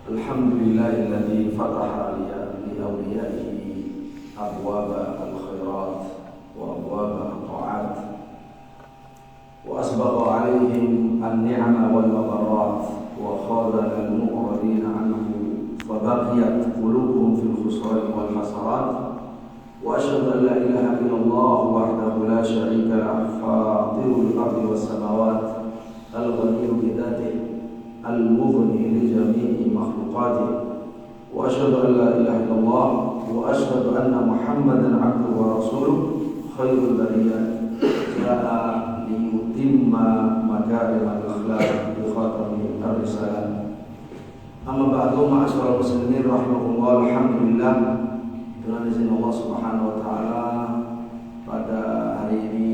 Alhamdulillahilladzi fataha li awliyaihi abwaba al-khairat wa abwaba al-ta'at wa asbagha alaihim an-ni'ama wal mabarat wa khadala al-mu'radina anhu fa baqiyat qulubuhum fil khusran wal hasarat wa asyhadu an la ilaha illallah wahdahu la syarika lahu fatirul ardi was samawat al-ghaniyyu bi dzatihi المغني لجميع مخلوقاته وأشهد أن لا إله إلا الله وأشهد أن محمدا عبده ورسوله خير البرية جاء ليتم مكارم الأخلاق بخاتم الرسالة أما بعد معاشر المسلمين رحمه الله الحمد لله dengan izin Allah Subhanahu wa taala pada hari ini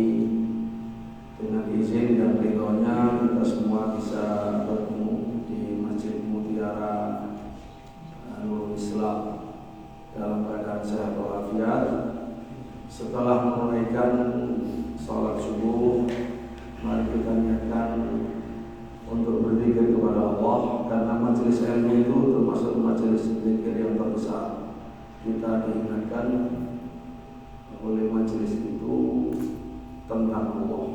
dengan izin dan ridhonya kita semua bisa bertemu di Masjid Mutiara Nurul Islam dalam keadaan sehat walafiat. Setelah menunaikan salat subuh, mari kita niatkan untuk berzikir kepada Allah, karena majelis ilmu itu termasuk majelis zikir yang terbesar. Kita diingatkan oleh majelis itu tentang Allah,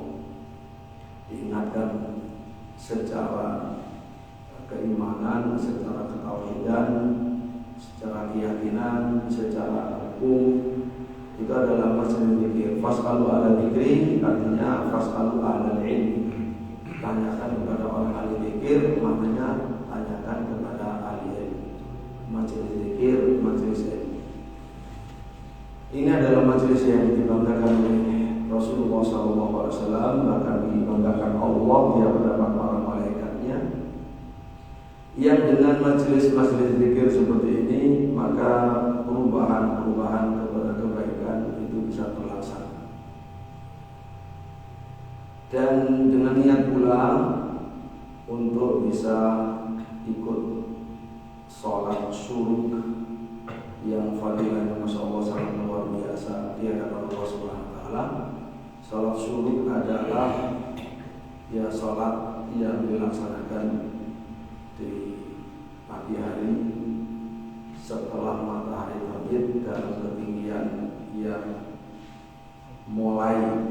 diingatkan secara keimanan, secara ketauhidan, secara keyakinan, secara hukum. Itu adalah masalah zikir. Fas'alu ala dzikri artinya fas'alu ala ilmi. Tanyakan kepada orang ahli zikir, maknanya tanyakan kepada ahli ilmu. Majelis zikir, majelis ilmu. Ini adalah majelis yang dibanggakan oleh Rasulullah SAW, bahkan dibanggakan Allah di hadapan para malaikatnya. Yang dengan majelis-majelis zikir seperti ini, maka perubahan-perubahan kepada kebaikan itu bisa terlaksana. Dan dengan niat pula untuk bisa ikut sholat syuruk yang fadilahnya Masya Allah sangat luar biasa di hadapan Allah Subhanahu wa Ta'ala. Salat syuruk adalah salat yang dilaksanakan di pagi hari setelah matahari terbit dalam ketinggian yang mulai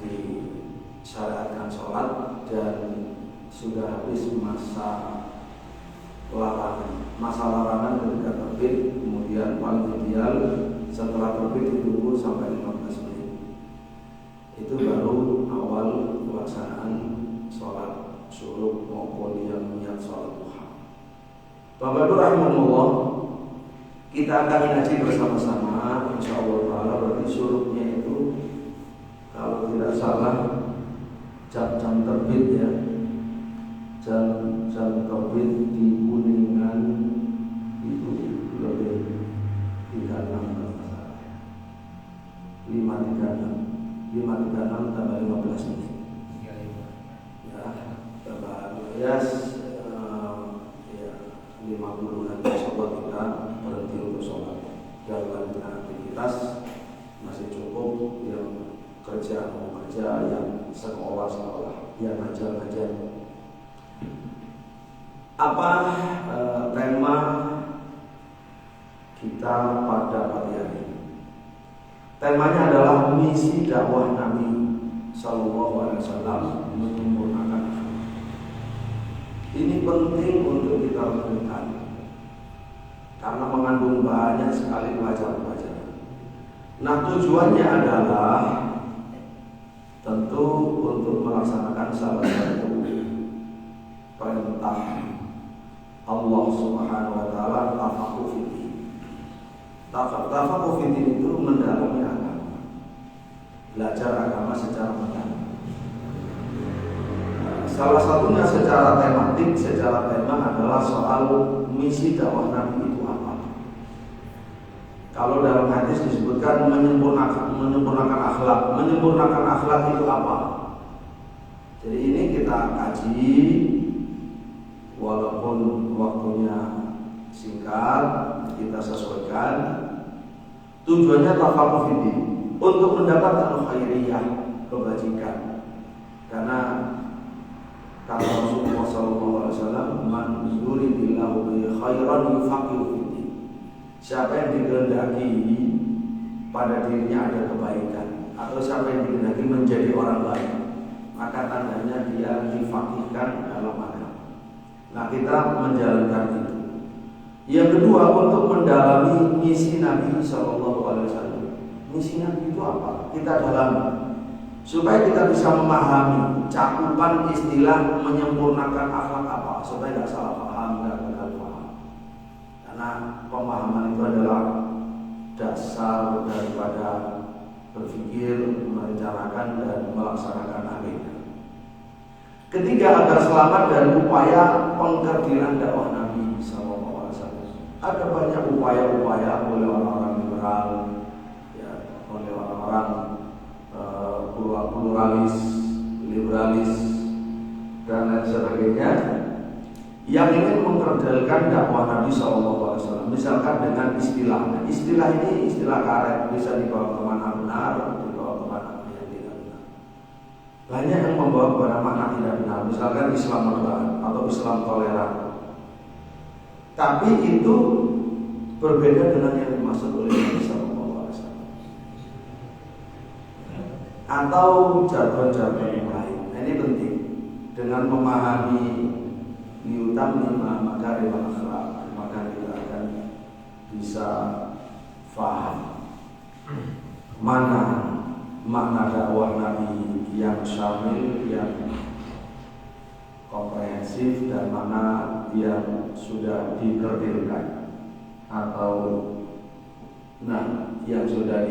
disyariatkan salat dan sudah habis masa larangan ketika terbit. Kemudian paling ideal setelah terbit ditunggu sampai 15 menit. Itu baru awal pelaksanaan sholat syuruk maupun yang niat sholat duha. Bapak Ibu rahimahullah, kita akan ngaji bersama-sama insyaallah taala. Berarti syuruknya itu kalau tidak salah jam terbit ya, jam terbit di Kuningan itu lebih 536 tambah 15 menit. Ya, tambah 50 nanti sobat kita berhenti untuk sholat. Dan lanjutkan aktivitas masih cukup, yang kerja mau kerja, yang sekolah, yang ngajar. Apa tema kita pada pagi hari ini? Temanya adalah misi dakwah Nabi Sallallahu Alaihi Wasallam menyempurnakan akhlak. Ini penting untuk kita lakukan karena mengandung banyak sekali pelajaran-pelajaran. Nah, tujuannya adalah tentu untuk melaksanakan salah satu perintah Allah Subhanahu Wa Taala, tafaqquh fiddin. Tafaqquh fiddin itu mendalami agama, belajar agama secara mendalam. Salah satunya secara tematik, secara tema adalah soal misi dakwah Nabi itu apa. Kalau dalam hadis disebutkan menyempurnakan akhlak. Menyempurnakan akhlak itu apa? Jadi ini kita kaji, walaupun waktunya singkat, kita sesuaikan. Tujuannya tafaqquh fiddin, untuk mendapatkan khairiyah, kebajikan. Karena kata Rasulullah SAW, man yuridillahu bihi khairan yufaqihu fiddin. Siapa yang dikehendaki pada dirinya ada kebaikan, atau siapa yang dikehendaki menjadi orang baik, maka tandanya dia difaqihkan dalam agama. Nah, kita menjalankan itu. Yang kedua, untuk mendalami misi Nabi Sallallahu Alaihi Wasallam. Misi Nabi itu apa? Kita dalami supaya kita bisa memahami cakupan istilah menyempurnakan akhlak apa, supaya tidak salah paham, tidak gagal paham. Karena pemahaman itu adalah dasar daripada berpikir, merencanakan dan melaksanakan agenda. Ketiga, agar selamat dari upaya pengkerdilan dakwah Nabi SAW. Ada banyak upaya-upaya oleh orang-orang liberal, ya, oleh orang-orang pluralis, liberalis dan lain sebagainya yang ingin mengkerdilkan dakwah Nabi SAW. Misalkan dengan istilah ini istilah karet, bisa dibawa kemana benar, dibawa kemana yang tidak benar. Banyak yang membawa kepada makna tidak benar, misalkan Islam moderat atau Islam toleran. Tapi itu berbeda dengan yang dimaksud oleh Nabi SAW. Atau jargon-jargon yang lain. Nah, ini penting. Dengan memahami liutamima makarimul akhlaq, maka kita akan bisa faham mana makna dakwah Nabi yang syamil, yang komprehensif, dan mana yang sudah dikerdilkan atau yang sudah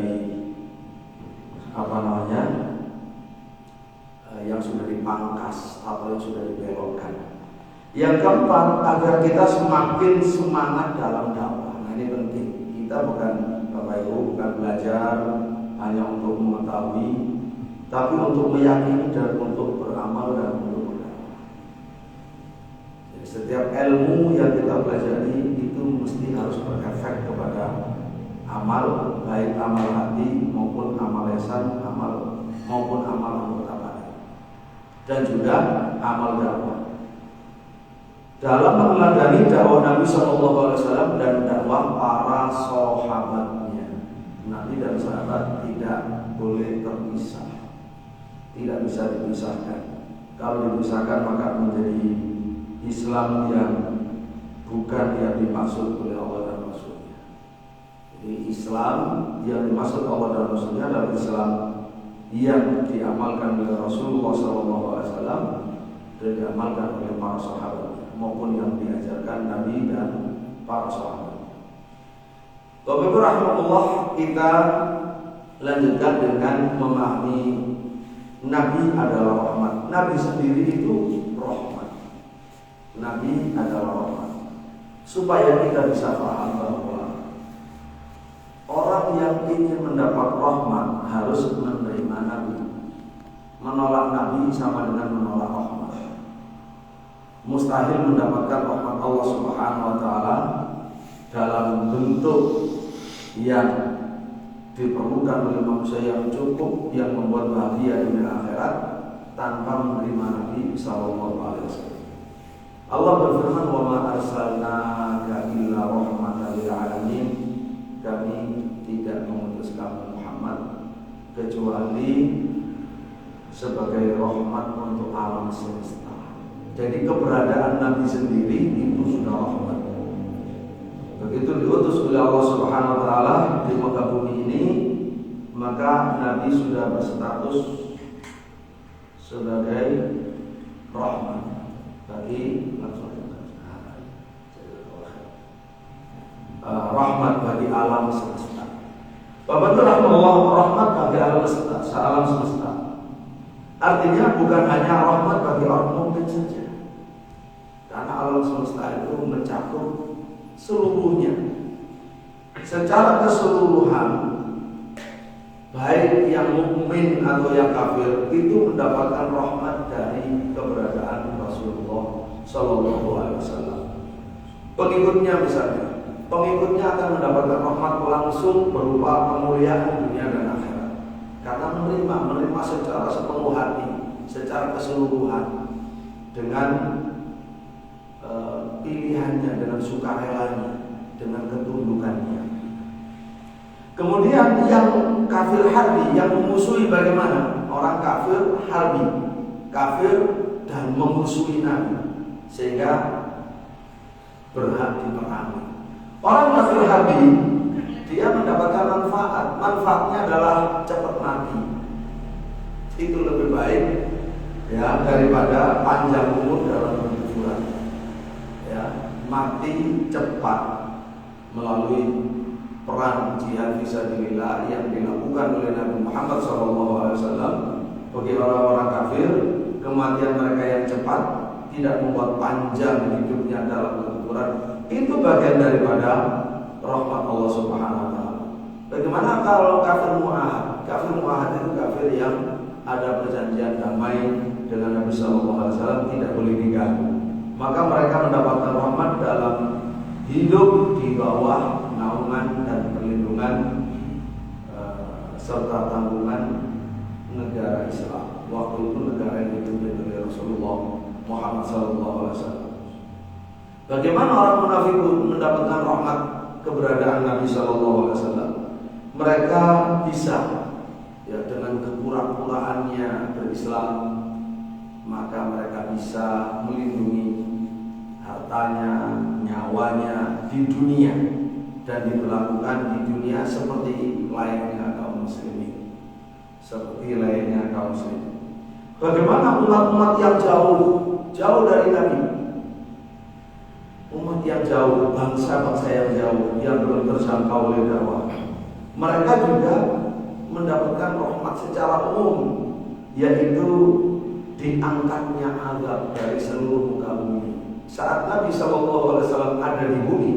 yang sudah dipangkas atau yang sudah dibelokkan. Yang keempat, agar kita semakin semangat dalam dakwah. Nah, ini penting. Kita bukan Bapak Ibu bukan belajar hanya untuk mengetahui, tapi untuk meyakini dan untuk beramal dan untuk berdakwah. Jadi setiap ilmu yang kita pelajari itu mesti harus berefek kepada amal, baik amal hati maupun amal lisan, maupun amal anggota badan, dan juga amal dakwah. Dalam meneladani dakwah Nabi SAW dan dakwah para sahabatnya, Nabi dan sahabat tidak boleh terpisah, tidak bisa dipisahkan. Kalau dipisahkan maka menjadi Islam yang bukan yang dimaksud oleh Allah dan Rasulnya. Jadi Islam yang dimaksud Allah dan Rasulnya adalah Islam yang diamalkan oleh Rasulullah SAW dan diamalkan oleh para sahabat, maupun yang diajarkan Nabi dan para sahabat. Bapak Ibu rahmatullah, kita lanjutkan dengan memahami Nabi adalah rahmat. Nabi sendiri itu rahmat. Nabi adalah rahmat. Supaya kita bisa paham bahwa orang yang ingin mendapat rahmat harus menerima Nabi. Menolak Nabi sama dengan menolak rahmat. Mustahil mendapatkan rahmat Allah Subhanahu wa taala dalam bentuk yang diperlukan oleh manusia yang cukup, yang membuat bahagia dunia akhirat, tanpa menerima Nabi sallallahu alaihi wasallam. Allah berfirman, "Wa ma arsalnaka illa rahmatan lil alamin." Kami tidak mengutus kamu Muhammad kecuali sebagai rahmat untuk alam semesta. Jadi keberadaan Nabi sendiri itu sudah rahmat. Begitu diutus oleh Allah Subhanahu wa taala di muka bumi ini, maka Nabi sudah berstatus sebagai rahmat bagi rahmat bagi alam semesta. Bapak itu rahmat bagi alam semesta, alam semesta. Artinya bukan hanya rahmat bagi orang mukmin saja, karena alam semesta itu mencakup seluruhnya. Secara keseluruhan, baik yang mukmin atau yang kafir itu mendapatkan rahmat dari keberadaan Rasulullah Sallallahu Alaihi Wasallam. Pengikutnya misalnya, pengikutnya akan mendapatkan rahmat langsung berupa kemuliaan dunia dan akhirat, karena menerima secara sepenuh hati, secara keseluruhan dengan pilihannya, dengan sukarelanya, dengan ketundukannya. Kemudian yang kafir harbi, yang memusuhi bagaimana? Orang kafir harbi, kafir dan memusuhi Nabi, sehingga berhak diperangi. Orang kafir harbi, dia mendapatkan manfaat. Manfaatnya adalah cepat mati. Itu lebih baik ya daripada panjang umur dalam kekufuran. Ya, mati cepat melalui perang jihad fisabilillah yang dilakukan oleh Nabi Muhammad SAW. Bagi orang-orang kafir, kematian mereka yang cepat tidak membuat panjang hidupnya dalam kekufuran. Itu bagian daripada rahmat Allah Subhanahu wa taala. Bagaimana kalau kafir mu'ahad? Kafir mu'ahad itu kafir yang ada perjanjian damai dengan Nabi SAW, tidak boleh diganggu. Maka mereka mendapatkan rahmat dalam hidup di bawah naungan dan perlindungan serta tanggungan negara Islam. Waktu itu negara yang dipimpin oleh Rasulullah Muhammad SAW. Bagaimana orang munafik mendapatkan rahmat keberadaan Nabi SAW? Mereka bisa ya dengan kepura-puraannya berislam, maka mereka bisa melindungi hartanya, nyawanya di dunia, dan diberlakukan di dunia seperti layaknya kaum muslimin, seperti layaknya kaum muslimin. Bagaimana umat-umat yang jauh dari Nabi, umat yang jauh, bangsa-bangsa yang jauh, yang belum terjangkau oleh dakwah, mereka juga mendapatkan rahmat secara umum, yaitu diangkatnya azab dari seluruh muka bumi. Saat Nabi SAW ada di bumi,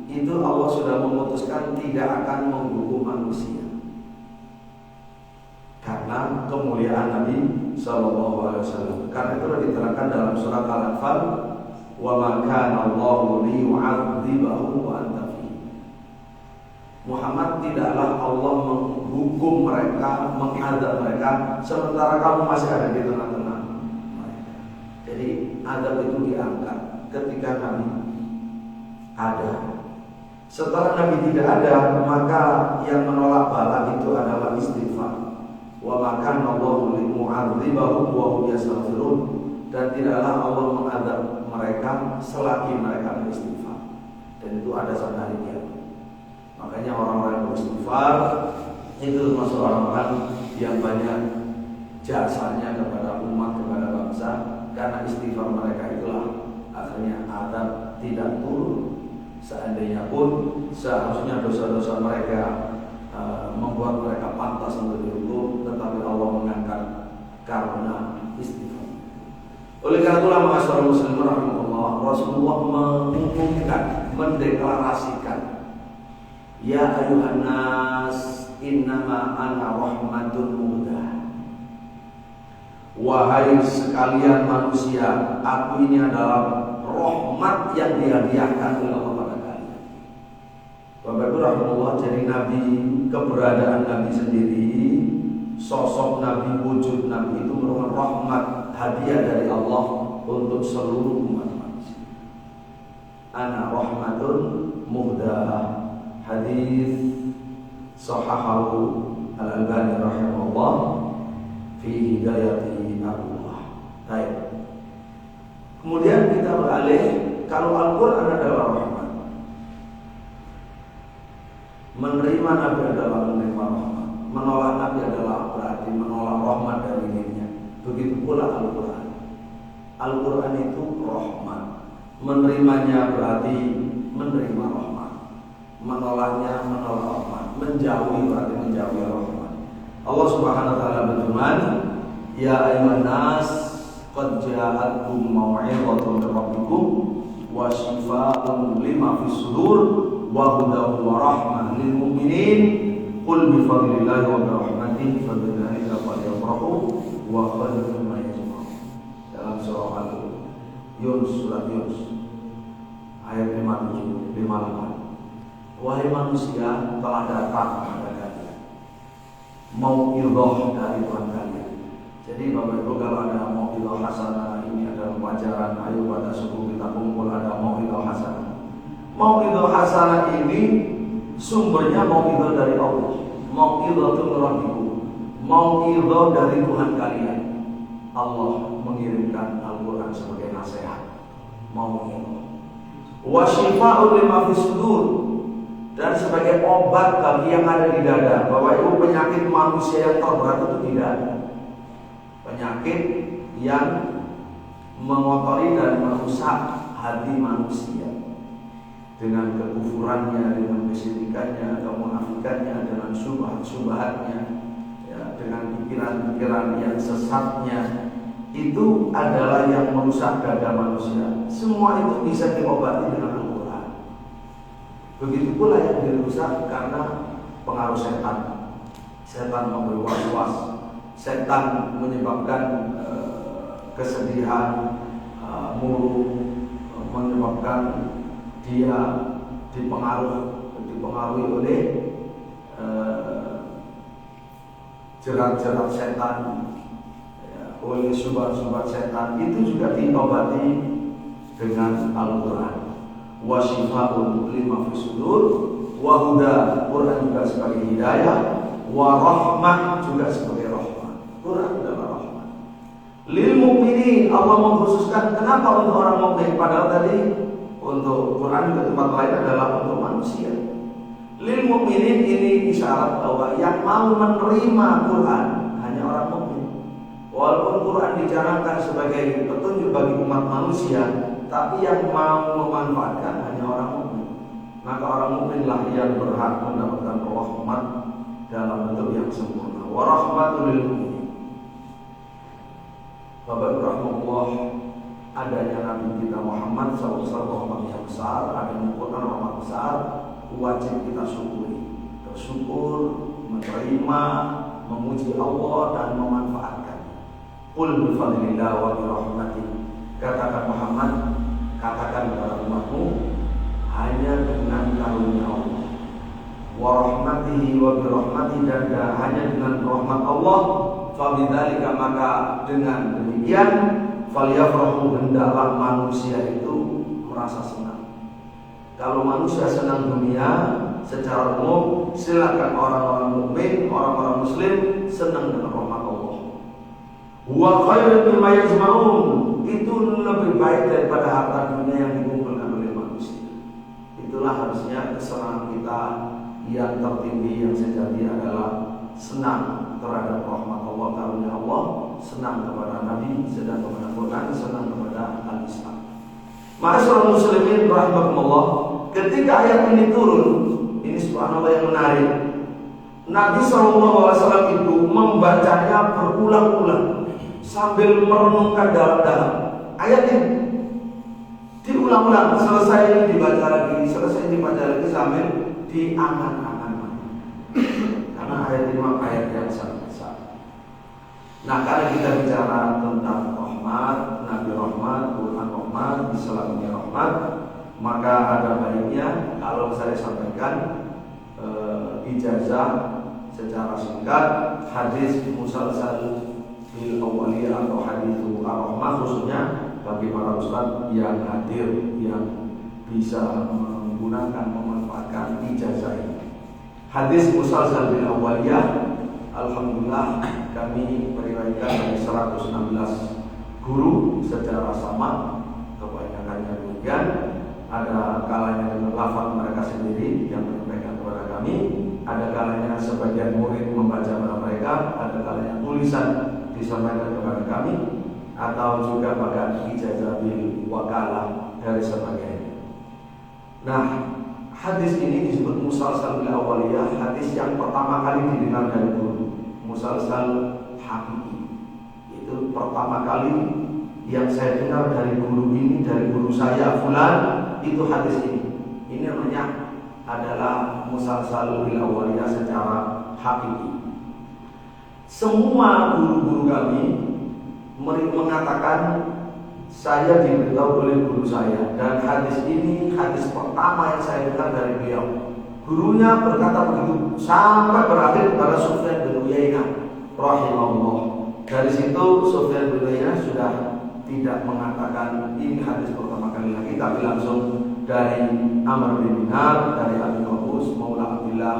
itu Allah sudah memutuskan tidak akan menghukum manusia karena kemuliaan Nabi SAW. Karena itu diterangkan dalam surat Al-Anfal, wa ma kana Allahu liyu'adzibahum wa anta fihim. Muhammad, tidaklah Allah menghukum mereka, mengadab mereka sementara kamu masih ada di tengah-tengah mereka. Jadi adab itu diangkat ketika Nabi ada. Setelah Nabi tidak ada, maka yang menolak bala itu adalah istighfar. Wa ma kana Allahu limu'adzibahum wa hum yastaghfirun. Dan tidaklah Allah mengadab mereka selagi mereka beristighfar. Dan itu ada sampai hari kiamat. Makanya orang-orang yang beristighfar itu termasuk orang-orang yang banyak jasanya kepada umat, kepada bangsa. Karena istighfar mereka itulah akhirnya adab tidak turun. Seandainya pun seharusnya dosa-dosa mereka membuat mereka pantas untuk dihukum, tetapi Allah mengangkat karena istighfar. Oleh karena itulah ma'asyiral muslimin rahimahullah, Rasulullah mengumumkan, mendeklarasikan, ya ayuhan nas innama ana rahmatun muhdah. Wahai sekalian manusia, aku ini adalah rahmat yang dihadiahkan oleh Allah pada kalian. Bapak Ibu rahimahullah, jadi Nabi, keberadaan Nabi sendiri, sosok Nabi, wujud Nabi itu merupakan rahmat, hadiah dari Allah untuk seluruh umat manusia. Ana rahmatun muhdah. Hadis sahahahu Al-Albani rahimahullah fi hidayati Allah. Baik. Kemudian kita beralih, kalau Al-Quran adalah rahmat, menerima Nabi adalah menerima rahmat, menolak Nabi adalah berarti menolak rahmat dari dirinya. Begitu pula Al-Quran. Al-Quran itu rahmat, menerimanya berarti menerima rahmat, menolaknya menolak rahmat, menjauhi berarti menjauhi rahmat. Allah Subhanahu wa taala berfirman, ya ayyuhan nas qad ja'atkum mau'izatun min rabbikum wa shifaa'un lima fis sudur wa hudan wa rahmah lil mu'minin qul bi fadlillahi wa bi rahmatihi fabidzalika falyafrahu wa khairun mimma yajma'un. Dalam surah Al-Yunus, surat Yunus ayat 57, 58. Wahai manusia, telah datang kepada kalian mau'izah dari Tuhan kalian. Jadi Bapak Ibu, kalau ada mau'izah hasanah, ini adalah pelajaran, ayo pada subuh kita kumpul, ada mau'izah Mau'idhah hasanah ini sumbernya mau'idhah dari Allah, mau'idhatul rabbikum, mau'idhah dari Tuhan kalian. Allah mengirimkan Al-Quran sebagai nasihat, mau'idhah. Wa syifa'un lima fis sudur, dan sebagai obat bagi yang ada di dada. Bahwa itu penyakit manusia yang terberat itu tidak ada. Penyakit yang mengotori dan merusak hati manusia dengan kekufurannya, dengan kesyirikannya, kemunafikannya, dengan syubhat-syubhatnya, ya, dengan pikiran-pikiran yang sesatnya, itu adalah yang merusak dada manusia. Semua itu bisa diobati dengan Al-Quran. Begitu pula yang dirusak karena pengaruh setan. Setan memberi was-was, setan menyebabkan kesedihan, murung, menyebabkan dia dipengaruhi oleh jerat-jerat setan, ya, oleh subhat-subhat setan. Itu juga diobati dengan Al-Quran. Wa syifa'un lima fis sudur, wa huda, Quran juga sebagai hidayah, wa rahmah, juga sebagai rahmah. Quran adalah rahmah. Lil mu'minin, Allah mengkhususkan kenapa untuk orang mukmin, padahal tadi untuk Quran di tempat lain adalah untuk manusia. Lil mu'minin ini isyarat bahwa yang mau menerima Quran hanya orang mukmin. Walaupun Quran dicanangkan sebagai petunjuk bagi umat manusia, tapi yang mau memanfaatkan hanya orang mukmin. Maka orang mukminlah yang berhak mendapatkan rahmat dalam bentuk yang sempurna. Wa rahmatul lil mu'minin. Bapak rahmatullah, adanya Nabi kita Muhammad SAW rahmat yang besar, adanya Quran rahmat besar, wajib kita syukuri, bersyukur, menerima, memuji Allah dan memanfaatkan. Qul bi fadlillah wa bi rahmatih, katakan Muhammad, katakan kepada umatmu, hanya dengan karunia Allah, wa rahmatihi wa bi rahmatih, dan hanya dengan rahmat Allah, fa bidzalika, maka dengan demikian, falyafrahu, hendaklah manusia itu merasa senang. Kalau manusia senang dunia secara umum, silakan orang-orang mukmin, orang-orang muslim senang dengan rahmat Allah. Wa khairun mimma yajma'un, itu lebih baik daripada harta dunia yang dikumpulkan oleh manusia. Itulah harusnya kesenangan kita yang tertinggi, yang sejati adalah senang terhadap rahmat Allah, karunia Allah, senang kepada Nabi, senang kepada Quran, senang kepada Al-Islam. Ma'asyiral muslimin rahimakumullah, ketika ayat ini turun, ini subhanallah yang menarik. Nabi SAW itu membacanya berulang-ulang sambil merenungkan dalam-dalam ayat ini. Diulang-ulang, selesai dibaca lagi, selesai dibaca lagi sambil diangan-angan. Karena ayat ini ayat yang sangat besar. Nah, karena kita bicara tentang rahmat, Nabi rahmat, Quran rahmat, Islam ini rahmat, maka ada baiknya kalau saya sampaikan ijazah secara singkat hadis musalsal bil awaliyah atau hadis ar-rahmah, khususnya bagi para ustaz yang hadir, yang bisa menggunakan, memanfaatkan ijazah ini. Hadis musalsal bil awaliyah, alhamdulillah kami meriwayatkan dari 116 guru secara sama, kebanyakannya demikian. Ada kalanya dengan lafaz mereka sendiri yang menyampaikan kepada kami, ada kalanya sebagian murid membaca kepada mereka, ada kalanya tulisan disampaikan kepada kami, atau juga bahkan ijazah bil wakalah dari sebagainya. Nah, hadis ini disebut musalsal bil awaliyah, hadis yang pertama kali didengar dari guru. Musalsal hakiki, itu pertama kali yang saya dengar dari guru ini, dari guru saya fulan, itu hadis ini. Ini namanya adalah musalsal bil awaliyah secara hakiki. Semua guru-guru kami mengatakan saya diberitahu oleh guru saya, dan hadis ini hadis pertama yang saya dengar dari beliau. Gurunya berkata begitu sampai berakhir kepada Sufyan bin Uyainah rahimahullah. Dari situ Sufyan bin Uyainah sudah tidak mengatakan ini hadis pertama kali lagi, tapi langsung dari Amr bin Dinar, dari Abi Qabus Maula Abdullah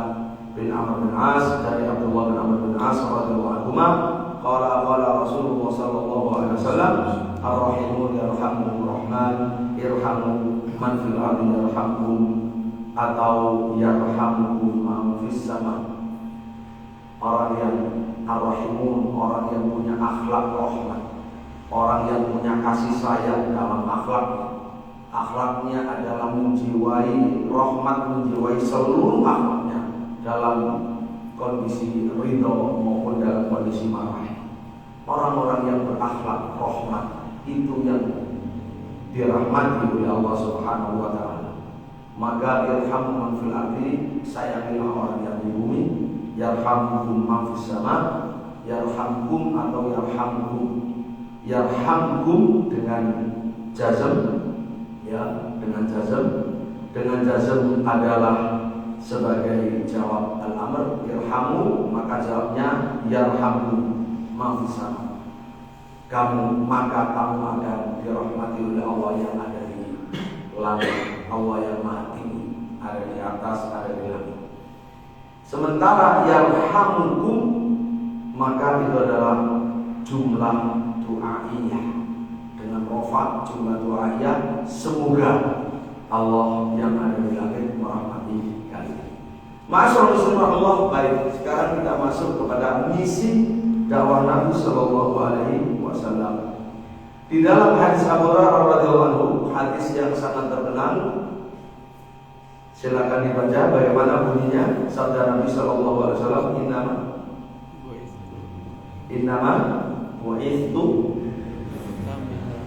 bin Amr bin As, dari Abdullah bin Amr bin As radhiyallahu anhu, qala Rasulullah sallallahu alaihi wasallam, ar-rahimun yarhamuhumur rahman, irhamu man fil ardi yarhamkum, atau yarhamukum man fis sama. Orang yang ar-rahimun, orang yang punya akhlak rahmat, orang yang punya kasih sayang dalam akhlaknya adalah menjiwai rahmat, menjiwai seluruh akhlaknya dalam kondisi ridho maupun dalam kondisi marah. Orang-orang yang berakhlak rahmat itu yang dirahmati oleh Allah Subhanahu wa taala. Maka irhamu man fil ardi, sayangilah orang yang di bumi, yarhamukum man fis sama, yarhamkum atau yarhamkum dengan jazm, ya, dengan jazm adalah sebagai jawab al-amr, irhamu, maka jawabnya yarhamu man fis sama. Maka kamu akan dirahmati oleh Allah yang ada di langit, Allah yang maha tinggi, ada di atas, ada di langit. Sementara yarhamukum, maka itu adalah jumlah du'aiyah dengan rofa, jumlah du'aiyah, semoga Allah yang ada di langit merahmati kalian. Masyaallah muslimin Allah. Baik, sekarang kita masuk kepada misi dakwah Nabi sallallahu alaihi wasallam. Di dalam hadis Abu Hurairah radhiyallahu anhu, hadis yang sangat terkenal, silakan dibaca bagaimana bunyinya sabda Nabi sallallahu alaihi wasallam, innama bu'ithu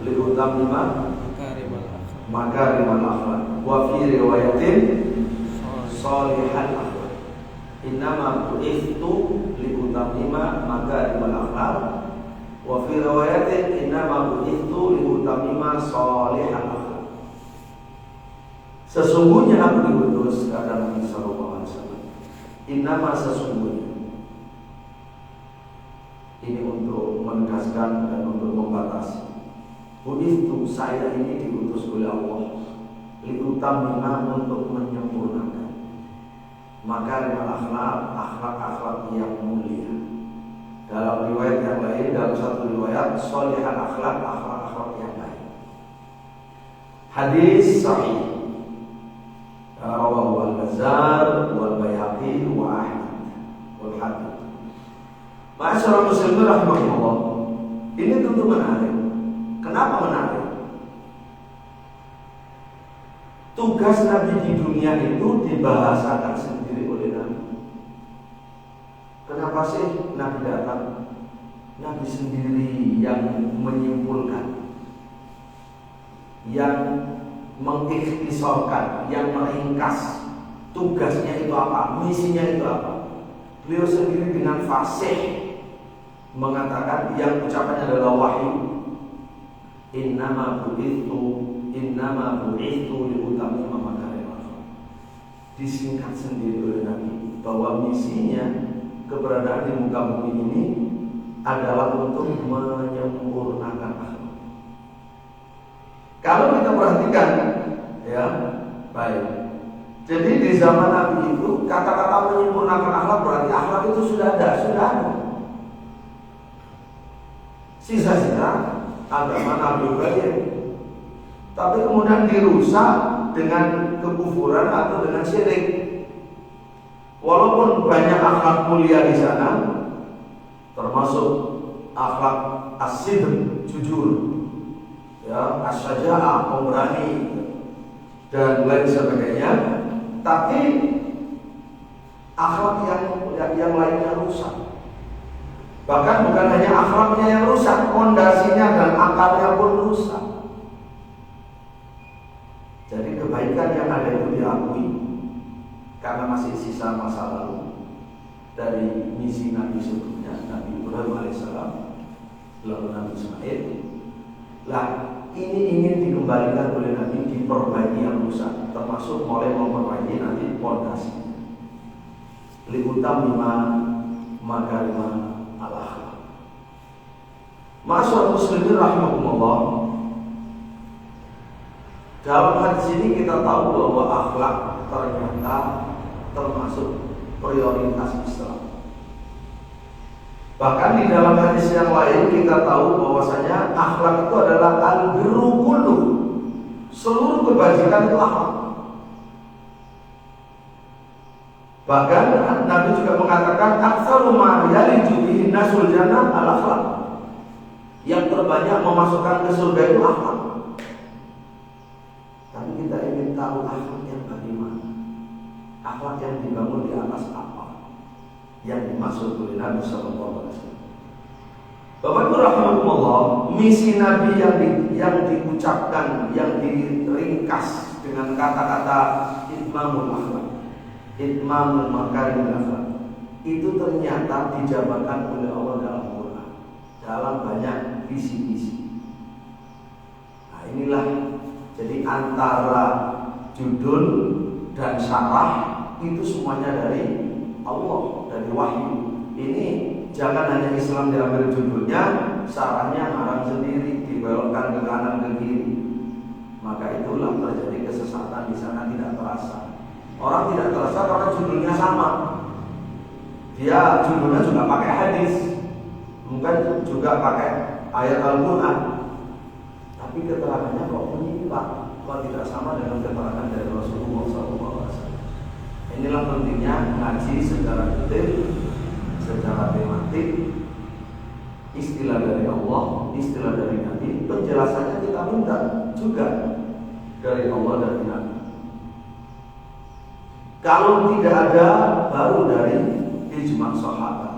liutammima makarimal akhlaq wa fi riwayatin salihal akhlaq. Innama bu'ithu liutammima makarimal akhlaq wa fi riwayatin innama bu'ithu liutammima salihal akhlaq. Sesungguhnya aku diutus, kata Nabi sallallahu alaihi wasallam. Innama, sesungguhnya. Ini untuk menegaskan dan untuk membatasi. Bu'ithu, saya ini diutus oleh Allah liutammima, untuk menyempurnakan makarimal akhlaq, akhlak-akhlak yang mulia. Dalam riwayat yang lain, dalam satu riwayat, sholihal akhlak, akhlak-akhlak yang baik. Hadis sahih rawahu al-Bazzar wal Baihaqi wa Ahmad wal Hakim. Ma'asyiral muslimin rahimakumullah. Ini tentu menarik. Kenapa menarik? Tugas Nabi di dunia itu dibahasakan sendiri oleh Nabi. Kenapa sih Nabi datang? Nabi sendiri yang menyimpulkan, yang mengikhtisarkan, yang meringkas tugasnya itu apa, misinya itu apa. Beliau sendiri dengan fasih mengatakan, yang ucapannya adalah wahyu, innama bu'ithu liutammima makarimal akhlaq. Disingkat sendiri oleh Nabi bahwa misinya, keberadaan di muka bumi ini adalah untuk menyempurnakan akhlak. Kalau kita perhatikan, ya, baik. Jadi di zaman Nabi itu kata-kata menyempurnakan akhlak berarti akhlak itu sudah ada. Sisa-sisa agama Nabi Ibrahim, tapi kemudian dirusak dengan kekufuran atau dengan syirik. Walaupun banyak akhlak mulia di sana, termasuk akhlak as-sidq, jujur, ya, as-syaja'ah, pemberani, dan lain sebagainya, tapi akhlak yang lainnya rusak. Bahkan bukan hanya akhlaknya yang rusak, fondasinya dan akarnya pun rusak. Jadi kebaikan yang ada itu diakui karena masih sisa masa lalu dari misi Nabi sebelumnya, Nabi Ibrahim alaihissalam, lalu Nabi Ismail. Lah, ini ingin dikembalikan oleh Nabi, diperbaiki yang rusak, termasuk mulai memperbaiki nanti fondasi. Liutammima makarimal akhlaq. Ma'asyiral muslimin rahimakumullah. Dalam hadis ini kita tahu bahwa akhlak ternyata termasuk prioritas Islam. Bahkan di dalam hadis yang lain kita tahu bahwasanya akhlak itu adalah al-birru kullu. Seluruh kebajikan itu akhlak. Bahkan Nabi juga mengatakan aktsaru ma yaliju bihi nasul jannah al-akhlaq. Yang terbanyak memasukkan ke surga itu akhlak. Tapi kita ingin tahu akhlak yang bagaimana? Akhlak yang dibangun di atas apa? Yang dimaksud oleh Nabi sallallahu alaihi wasallam. Bapak Ibu rahimakumullah, misi Nabi yang diucapkan, yang diringkas dengan kata-kata itmamul akhlak, itmamul makarimul akhlak, itu ternyata dijabarkan oleh Allah dalam Quran, dalam banyak visi-visi. Nah, inilah jadi antara judul dan syarah itu semuanya dari Allah, dari wahyu. Ini jangan hanya Islam diambil judulnya, syarahnya ngarang sendiri, dibelokkan ke kanan ke kiri. Maka itulah terjadi kesesatan di sana tidak terasa. Orang tidak terasa karena judulnya sama. Dia judulnya juga pakai hadis, mungkin juga pakai ayat Al-Quran, tapi keterangannya kok menyimpang, kok tidak sama dengan keterangan dari Rasulullah SAW. Inilah pentingnya ngaji secara detail, secara tematik, istilah dari Allah, istilah dari Nabi, penjelasannya kita minta juga dari Allah dan Nabi. Kalau tidak ada, baru dari ijma' sahabat.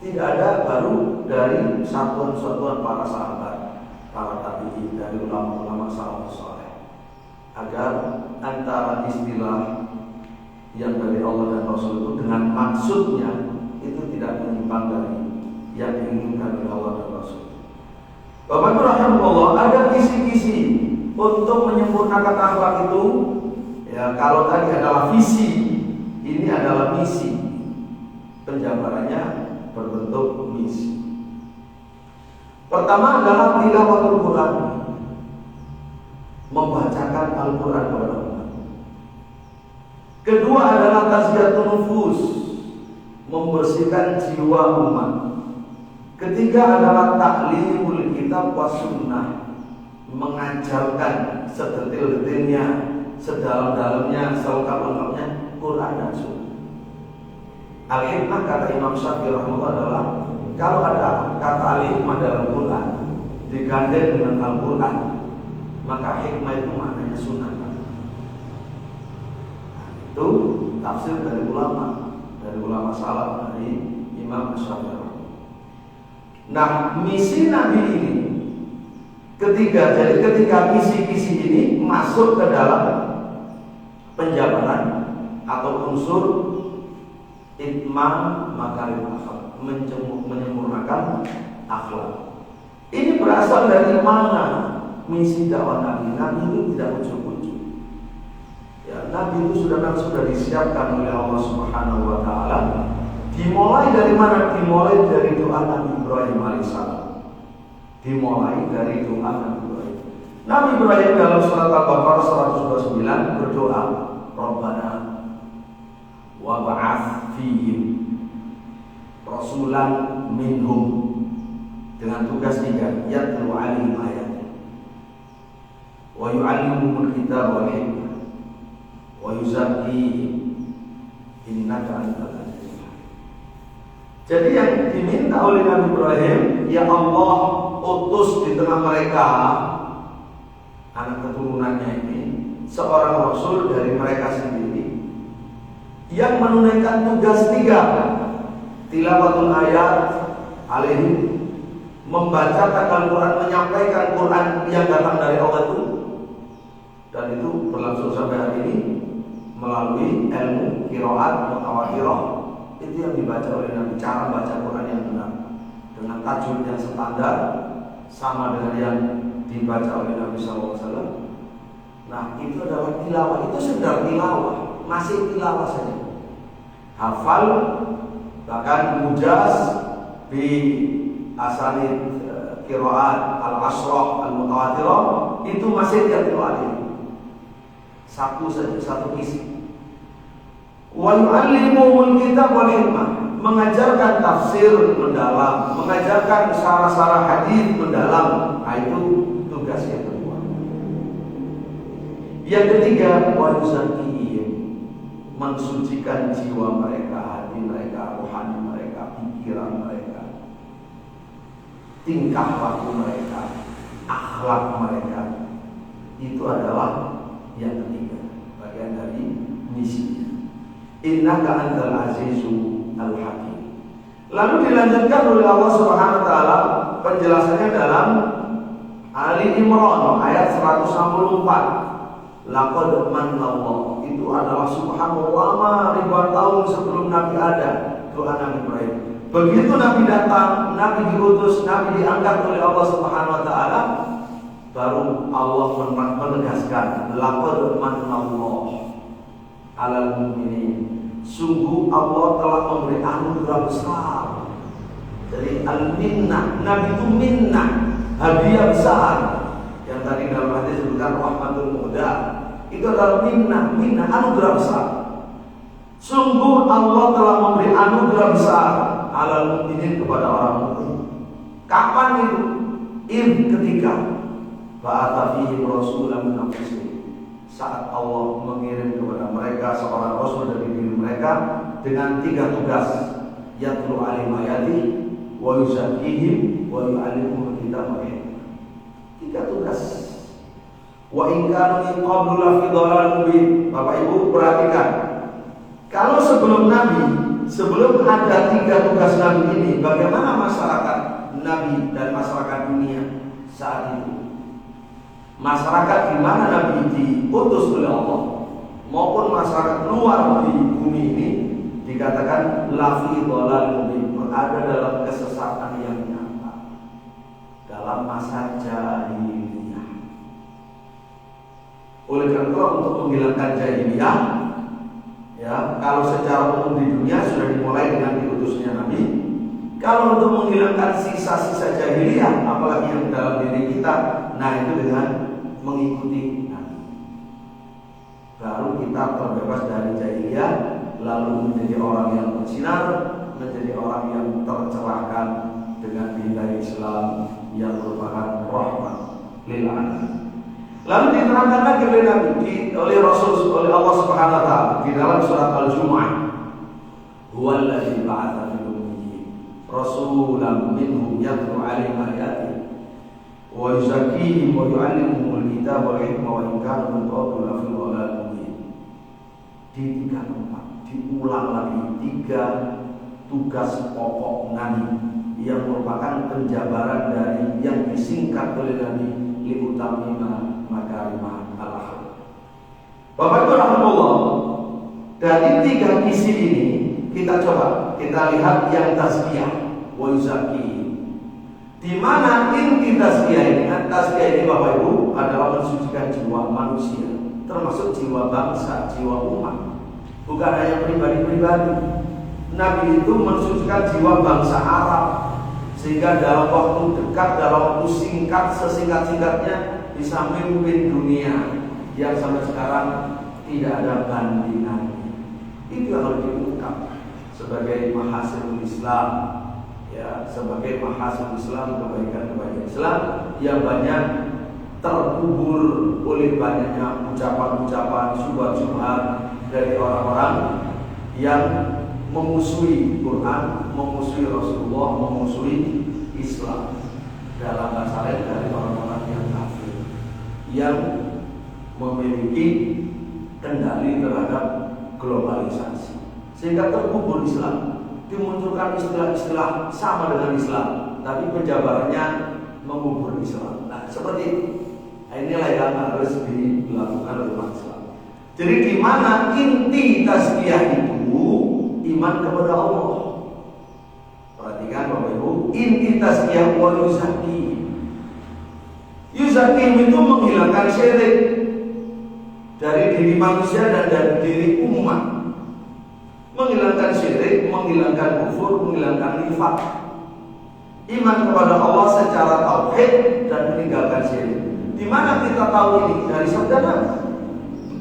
Tidak ada, baru dari satuan-satuan para sahabat, para tabi'in, dari ulama-ulama salafus saleh. Agar antara istilah yang dari Allah dan Rasul itu dengan maksudnya itu tidak menyimpang dari yang diinginkan oleh Allah dan Rasul. Bapak rahimahullah, ada kisi-kisi untuk menyempurnakan akhlak itu. Ya, kalau tadi adalah visi, ini adalah misi. Penjabarannya berbentuk misi. Pertama adalah tilawatul Quran, membacakan Al-Quran kepada umat. Kedua adalah tazkiyatun nufus, membersihkan jiwa umat. Ketiga adalah ta'limul kitab was sunnah, mengajarkan sedetil-detilnya, sedalam-dalamnya, selengkap-lengkapnya Quran dan Sunnah. Al-hikmah kata Imam Syafi'i rahimahullah adalah kalau ada kata al-hikmah dalam Quran digandeng dengan Al-Quran, maka hikmah itu maknanya sunnah. Nah, itu tafsir dari ulama salaf, dari Imam Syafi'i. Nah, misi Nabi ini ketiga, jadi ketika kisi-kisi ini masuk ke dalam penjabaran atau unsur itmam makarim akhlak, menyempurnakan akhlak. Ini berasal dari mana misi dakwah Nabi? Nabi itu tidak ujuk-ujuk. Ya, Nabi itu sudah disiapkan oleh Allah Subhanahu wa taala. Dimulai dari mana? Dimulai dari doa Nabi Ibrahim alaihissalam. Dimulai dari doa Nabi Ibrahim. Nabi Ibrahim dalam surat Al-Baqarah 129 berdoa, Rabbana wa ba'ath fihim rasulan minhum, dengan tugas 3, yatlu 'alaihim ayati wa yu'allimuhumul kitab wal hikmah wa yuzakkihim innaka antal azizul hakim. Jadi yang diminta oleh Nabi Ibrahim, ya Allah, utus di tengah mereka, anak keturunannya ini, seorang rasul dari mereka sendiri yang menunaikan tugas 3, tilawatul ayat alaihim, membacakan Al-Quran, menyampaikan Quran yang datang dari Allah itu, dan itu berlangsung sampai hari ini melalui ilmu qiraat mutawatirah. Itu yang dibaca oleh Nabi, cara baca Quran yang benar dengan tajwid yang standar sama dengan yang dibaca oleh Nabi SAW. Nah, itu adalah tilawah, itu sekedar tilawah, masih tilawah saja. Hafal, bahkan mujaz di asanid qiraat al-asrah al-mutawatirah itu masih dia tilawah. satu kisi. Wa yu'allimuhumul kitab wal hikmah, mengajarkan tafsir mendalam, mengajarkan syarah-syarah hadis mendalam. Nah, itu tugas yang kedua. Yang ketiga, wa yuzakkihim, mensucikan jiwa mereka, hati mereka, rohani mereka, pikiran mereka, tingkah laku mereka, akhlak mereka. Itu adalah yang ketiga, bagian dari misi. Innaka antal azizu al-hakim. Lalu dilanjutkan oleh Allah Subhanahu wa taala penjelasannya dalam Ali Imran ayat 164. Laqad manallahu, itu adalah subhanallah lama ribuan tahun sebelum Nabi ada, doa Nabi Ibrahim. Begitu Nabi datang, Nabi diutus, Nabi diangkat oleh Allah Subhanahu wa taala, baru Allah menegaskan laqad manallahu 'alal mu'minin. Sungguh Allah telah memberi anugerah besar. Jadi al-minnah, Nabi itu minnah, hadiah besar. Yang tadi dalam hadis disebutkan rahmatul muda, itu adalah minnah anugerah besar. Sungguh Allah telah memberi anugerah besar alal mukminin, kepada orang mukmin. Kapan itu? Ketika ba'atha fihim rasulan min anfusihim, saat Allah mengirim kepada mereka seorang rasul dari diri mereka dengan 3 tugas: yatlu alim ayati wa yuzakkihim wa yu'allimuhumul kitab wal hikmah. 3 tugas. Wa in kanu min qablu lafi dhalal mubin. Bapak Ibu perhatikan, kalau sebelum ada 3 tugas Nabi ini, bagaimana masyarakat Nabi dan masyarakat dunia saat itu? Masyarakat di mana Nabi diutus oleh Allah maupun masyarakat luar di bumi ini dikatakan lafi dhalal mubin, berada dalam kesesatan yang nyata, dalam masa jahiliyah. Oleh karena itu, untuk menghilangkan jahiliyah, ya, kalau secara umum di dunia sudah dimulai dengan diutusnya Nabi. Kalau untuk menghilangkan sisa-sisa jahiliyah, apalagi yang dalam diri kita, nah itu dengan mengikuti Nabi. Baru kita terbebas dari jahiliyah, lalu menjadi orang yang bersinar, menjadi orang yang tercerahkan dengan bidai Islam yang merupakan rahmat lil alamin. Lalu diterangkan lagi oleh Nabi, oleh Allah Subhanahu wa taala di dalam surat Al-Jumu'ah, huwallazi ba'atsa fil ummiyyin rasulan minhum yatlu 'alaihim ayatihi wa yuzakkihim wa yu'allimuhumul kitaba wal hikmah wa in kanu min qablu lafi dhalal mubin. Di 3 tempat diulang lagi 3 tugas pokok Nabi yang merupakan penjabaran dari yang disingkat oleh Nabi liutamina makarimah al-akhlaq. Bapak Ibu rahimahullah, dari 3 misi ini kita lihat yang tazkiyah wa yuzakkihim. Di mana inti tazkiyah ini? Tazkiyah ini Bapak Ibu adalah mensucikan jiwa manusia, termasuk jiwa bangsa, jiwa umat, bukan hanya pribadi-pribadi. Nabi itu mensucikan jiwa bangsa Arab, sehingga dalam waktu dekat, dalam waktu singkat, sesingkat-singkatnya bisa memimpin dunia yang sampai sekarang tidak ada bandingannya. Itu yang harus diungkap sebagai mahasil Islam, ya, sebagai mahasil Islam, kebaikan-kebaikan Islam yang banyak terkubur oleh banyaknya ucapan-ucapan syubhat-syubhat dari orang-orang yang memusuhi Quran, memusuhi Rasulullah, memusuhi Islam. Dalam bahasa lain, dari orang-orang yang kafir, yang memiliki kendali terhadap globalisasi, sehingga terkubur Islam. Dimunculkan istilah-istilah sama dengan Islam, tapi penjabarannya mengubur Islam. Nah, seperti itu. Inilah yang harus dilakukan oleh umat Islam. Jadi di mana inti tazkiyah itu? Iman kepada Allah. Perhatikan Bapak Ibu, inti tazkiyah wa yuzakkihim. Yuzakkihim itu menghilangkan syirik dari diri manusia dan dari diri umat. Menghilangkan syirik, menghilangkan kufur, menghilangkan nifaq. Iman kepada Allah secara tauhid dan meninggalkan syirik. Di mana kita tahu ini? Dari sabda Nabi.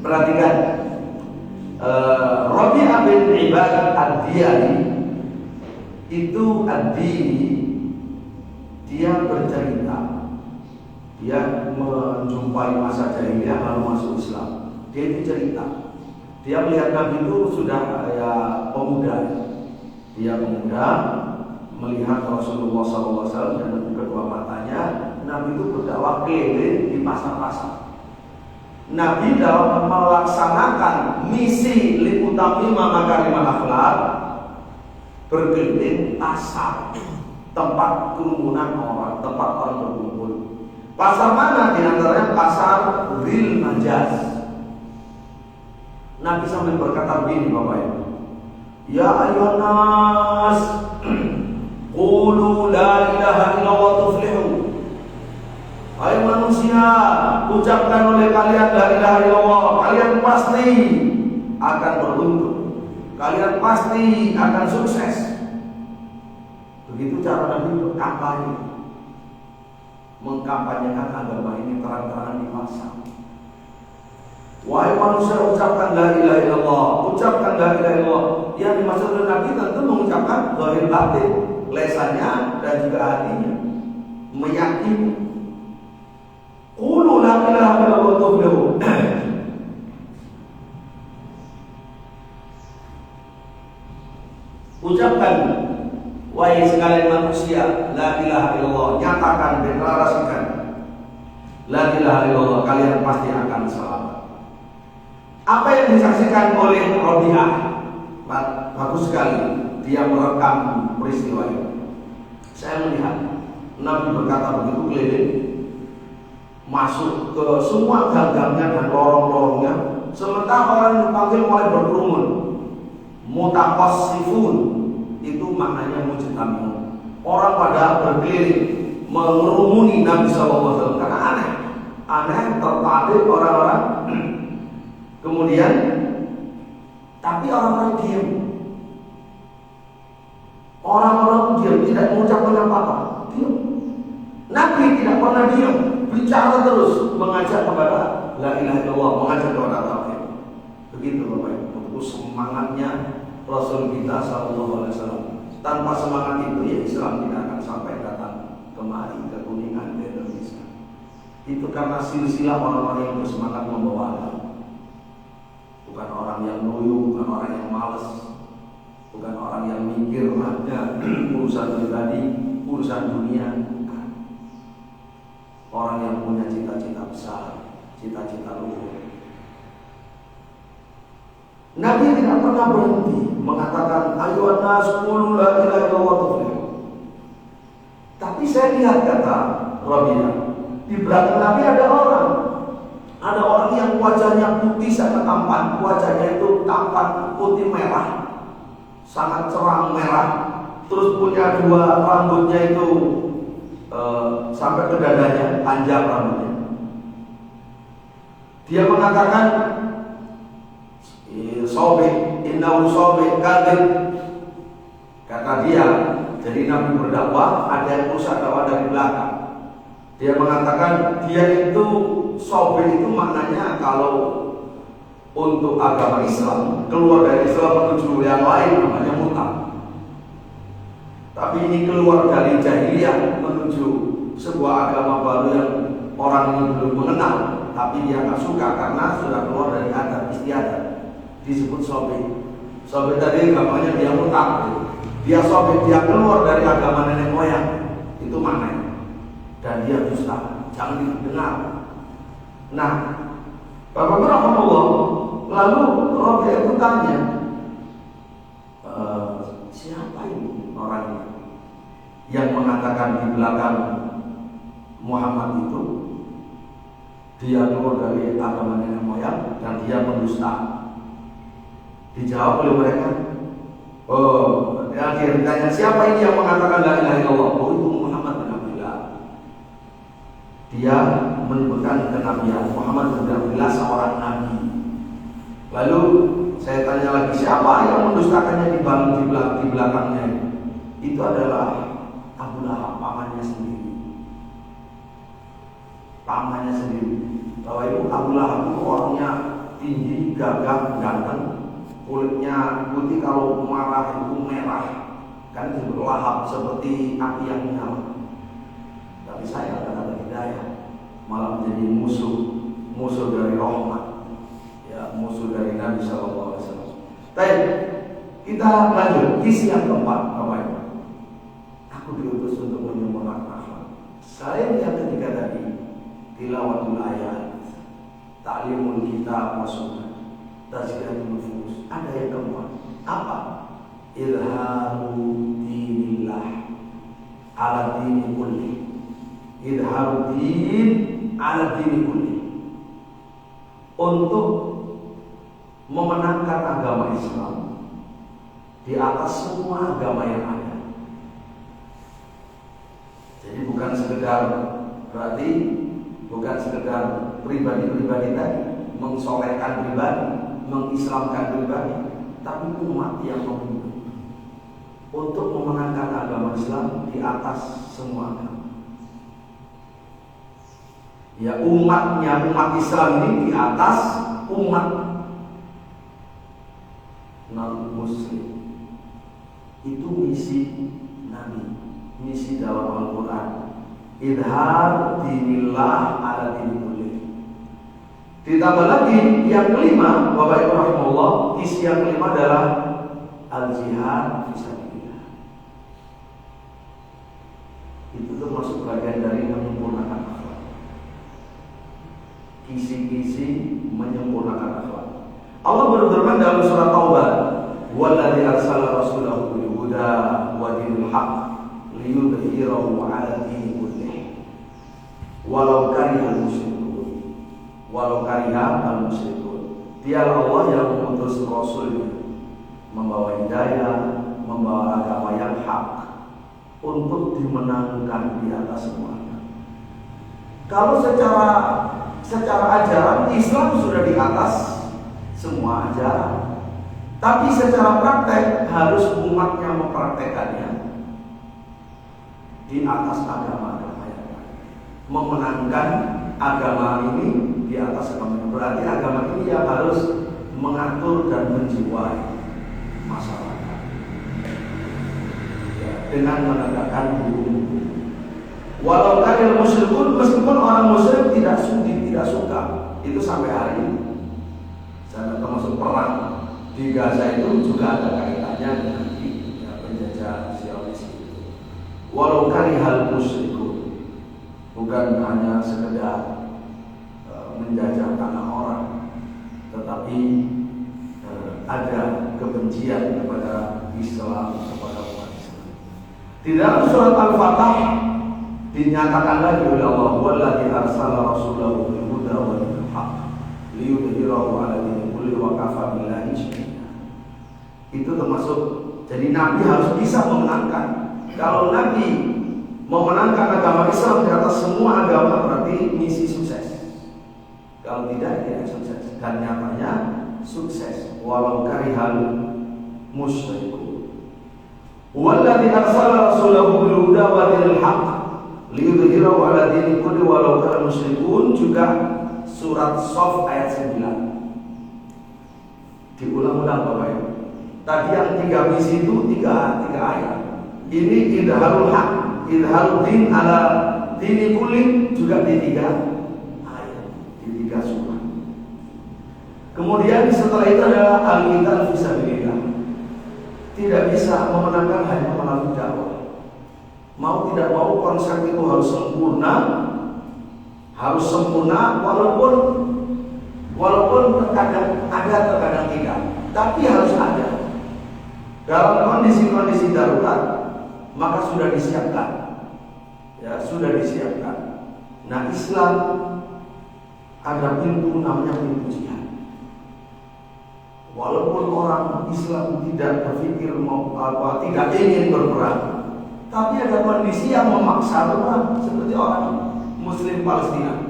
Perhatikan, Rabi'ah bin Ibad Ad-Diyani itu Ad-Dini, dia bercerita, dia menjumpai masa jahiliyah lalu masuk Islam. Dia itu cerita, dia melihat Nabi itu sudah pemuda. Dia pemuda melihat Rasulullah SAW dan kedua matanya. Nabi itu berdakwah keliling di pasar-pasar. Nabi dalam melaksanakan misi liputamima makarimal akhlak, berkeliling pasar, tempat kerumunan orang, tempat orang berkumpul. Pasar mana? Di antaranya pasar Dhil Majaz. Nabi sambil berkata begini, Bapak Ibu, ya ayuhan nas, qulu la ilaha illallah tuflihu. Hai manusia, ucapkan oleh kalian la ilaha illallah, kalian pasti akan beruntung, kalian pasti akan sukses. Begitu cara Nabi berkampanye, mengkampanyekan agama ini terang-terangan di pasar. Wahai manusia, ucapkan la ilaha illallah, ucapkan la ilaha illallah. Yang dimaksud oleh Nabi tentu mengucapkan zahir batin, lesannya dan juga hatinya, meyakini. Qulu la ilaha illallah tuflihu. Ucapkan, wahai sekalian manusia, la ilaha illallah, nyatakan, deklarasikan la ilaha illallah, kalian pasti akan selamat. Apa yang disaksikan oleh Rabi'ah? Bagus sekali, dia merekam peristiwa ini. Saya melihat Nabi berkata begitu keliling, masuk ke semua gangnya dan lorong-lorongnya. Sementara orang dipanggil mulai berkerumun. Mutaqassifun, itu maknanya mujtami'un. Orang pada berkeliling mengerumuni Nabi SAW karena aneh, tertarik orang-orang. Kemudian, tapi orang-orang diam. Orang-orang diam, tidak mengucapkan apa-apa. Diam. Nabi tidak pernah diam, bicara terus, mengajak kepada la ilaha illallah, mengajak kepada tauhid. Begitu Bapak Ibu, semangatnya Rasul kita sallallahu alaihi wasallam. Tanpa semangat itu ya Islam tidak akan sampai datang kemari ke Kuningan, ke Indonesia. Itu karena silsilah orang-orang yang bersemangat membawa agama. Bukan orang yang loyo, bukan orang yang malas, bukan orang yang mikir hanya urusan pribadi, urusan dunia. Orang yang punya cita-cita besar, cita-cita luhur. Nabi tidak pernah berhenti mengatakan ayuhan nas qulu la ilaha illallah tuflihu. Tapi saya lihat, kata Rabi'ah, di belakang Nabi ada orang yang wajahnya putih sangat tampan, wajahnya itu tampan putih merah, sangat cerah merah, terus punya dua rambutnya itu sampai ke dadanya, panjang rambutnya. Dia mengatakan sobek, innahu sobek kadhib. Kata dia, jadi Nabi berdakwah, ada yang rusak dakwah dari belakang. Dia mengatakan dia itu sobek, itu maknanya kalau untuk agama Islam, keluar dari Islam menuju yang lain namanya mutar. Tapi ini keluar dari jahiliyah menuju sebuah agama baru yang orang ini belum mengenal, tapi dia nggak suka karena sudah keluar dari adat istiadat. Disebut sobek. Sobek tadi namanya dia mutar. Dia sobek, dia keluar dari agama nenek moyang. Itu maknanya. Dan dia dusta, jangan didengar. Nah, Bapak rahmatullah, lalu Rabi'ah itu tanya, siapa ini orang ini yang mengatakan di belakang Muhammad itu dia keluar dari agama nenek moyang dan dia mendusta? Dijawab oleh mereka, dia ditanya, siapa ini yang mengatakan la ilaha illallah? Oh, itu Muhammad bin Abdullah. Dia menyebutkan kenabian Muhammad bin Abdullah, seorang nabi. Lalu saya tanya lagi, siapa yang mendustakannya di belakangnya? Itu adalah Abu Lahab, pamannya sendiri. Pamannya sendiri. Bahwa itu Abu Lahab itu orangnya tinggi, gagah, ganteng, kulitnya putih, kalau marah itu merah, kan itu lahap seperti api yang menyala. Tapi saya karena hidayah malah menjadi musuh dari rahmat, ya, musuh dari Nabi Sallallahu Alaihi Wasallam. Baik, kita lanjut isi yang keempat, Bapak Ibu. Aku diutus untuk menyempurnakan akhlak. Selain yang ketiga tadi, tilawatul ayat, ta'limul kitab wa sunnah, tazkiyatun nufus, ada yang keempat. Apa? Idharu dinillah ala dini kulli. Idharu din ala dini kulli. Untuk memenangkan agama Islam di atas semua agama yang ada. Jadi bukan sekedar, berarti bukan sekedar pribadi-pribadi tadi mengsolehkan pribadi, mengislamkan pribadi, tapi umat yang memimpin untuk memenangkan agama Islam di atas semua agama. Ya, umat Islam ini di atas umat non-Muslim. Itu misi Nabi, misi dalam Al-Quran. Idhar dinillah ala dini kulli. Ditambah lagi yang kelima, Bapak Ibu rahimahullah, isi yang kelima adalah al-jihad fisabilillah. Itu termasuk bagian dari menyempurnakan akhlak. Kisi-kisi menyempurnakan akhlak. Allah berfirman dalam surat Taubah, "Walladzi arsala rasulahu bil huda wa dinil haqq liyudhhirahu 'ala dini kullih walau karihal musyrikun." Walau karihal musyrikun. Dialah Allah yang mengutus Rasulnya membawa hidayah, membawa agama yang hak untuk dimenangkan di atas semua. Kalau secara ajaran Islam sudah di atas semua ajaran, tapi secara praktek harus umatnya mempraktekannya di atas agama-agama yang lain. Memenangkan agama ini di atas agama ini, berarti agama ini yang harus mengatur dan menjiwai masyarakat, ya, dengan menegakkan hukum. Walau karihal musyrikun, meskipun orang musyrik tidak suka, itu sampai hari ini. Saya termasuk perang di Gaza itu juga ada kaitannya dengan penjajah Zionis itu. Walau karihal musyrikun, bukan hanya sekedar menjajah tanah orang, tetapi ada kebencian kepada Islam, kepada umat Islam. Di dalam surat Al-Fatah dinyatakan lagi oleh Allah, "Walladzi arsala rasulahu bil huda wa dinil haqq liyudhhirahu 'ala dini kulli wa kafa billahi shahida." Itu termasuk, jadi Nabi harus bisa memenangkan. Kalau Nabi memenangkan agama Islam di atas semua agama, berarti misi sukses. Kalau tidak sukses. Dan nyatanya sukses walau karihal musyrikun. Walladzi arsala rasulahu bil huda wa dinil haqq liyudhhirahu 'ala dini kulli walau karihal musyrikun, juga surat Shaff ayat 9. Diulang-ulang Bapak Ibu. Tadi yang 3 misi itu 3 ayat. Ini idharul haq, idharul din ala dini kulli, juga di 3 ayat, di 3 surah. Kemudian setelah itu adalah al-qital fisabilillah. Tidak bisa memenangkan hanya melalui dakwah. Mau tidak mau konsep itu harus sempurna, walaupun terkadang ada, terkadang tidak, tapi harus ada. Dalam kondisi-kondisi darurat maka sudah disiapkan, ya, sudah disiapkan. Nah, Islam ada pintu namanya pintu jihad. Walaupun orang Islam tidak berpikir tidak ingin berperang, tapi ada kondisi yang memaksa berperang, seperti orang Muslim Palestina.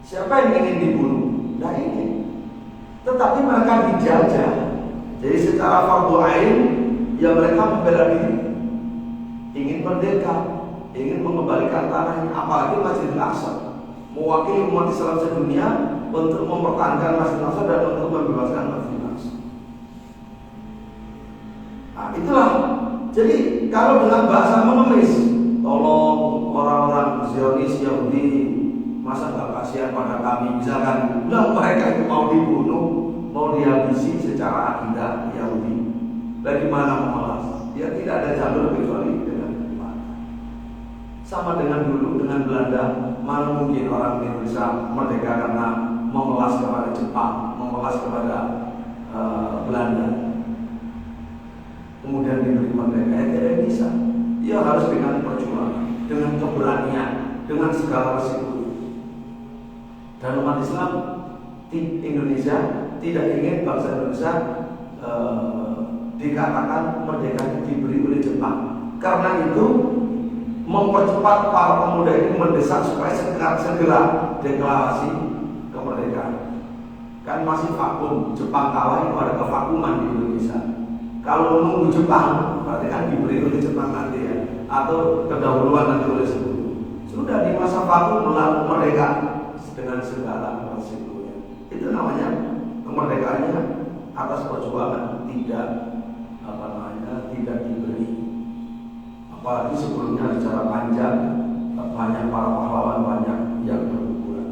Siapa yang ingin dibunuh? Tidak ingin. Tetapi mereka dijajah. Jadi secara fardu ain, ya mereka membela diri, ingin merdeka, ingin mengembalikan tanahnya, apalagi Masjidil Aqsa, mewakili umat Islam sedunia, untuk mempertahankan masing-masing dan untuk membebaskan masing-masing. Nah, itulah. Jadi kalau dengan bahasa mengemis, tolong orang-orang Zionis Yahudi, masa nggak kasihan pada kami? Misalkan, bilang mereka itu mau dibunuh, mau dihabisi secara akidah Yahudi. Bagaimana memelas? Ya tidak ada jalur kecuali dengan mata. Sama dengan dulu dengan Belanda, mana mungkin orang Indonesia merdeka karena memelas kepada Jepang, memelas kepada Belanda, kemudian diberi merdeka. Ya tidak bisa. Ya harus dengan perjuangan, dengan keberanian, dengan segala resiko. Dan umat Islam di Indonesia tidak ingin bangsa Indonesia dikatakan merdeka diberi oleh Jepang. Karena itu mempercepat para pemuda ini mendesak supaya segera deklarasi kemerdekaan. Kan masih vakum, Jepang kalah, itu ada kevakuman di Indonesia. Kalau menunggu Jepang, berarti kan diberi oleh Jepang nanti ya, atau kedahuluan nanti oleh sebelum. Sudah di masa vakum merdeka dengan segala resikonya. Itu namanya kemerdekaannya atas perjuangan, tidak diberi. Apalagi sebelumnya secara panjang banyak para pahlawan, banyak yang berguguran.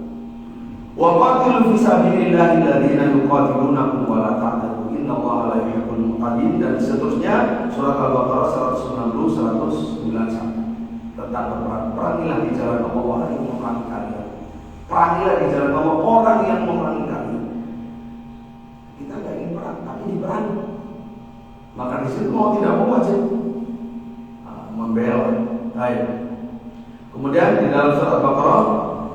Wa qatilu fi sabilillahi alladziina yuqatilunakum wa la ta'tadu innallaha la yuhibbul mu'tadin, dan seterusnya surat Al-Baqarah 190 191 tentang perangilah di jalan Allah orang yang memerangi kalian. Perangilah di jalan Allah orang yang memerangi kalian. Kita tidak ingin perang, tapi diperangi. Maka di situ mau tidak mau wajib membela. Baik. Kemudian di dalam surat Al-Baqarah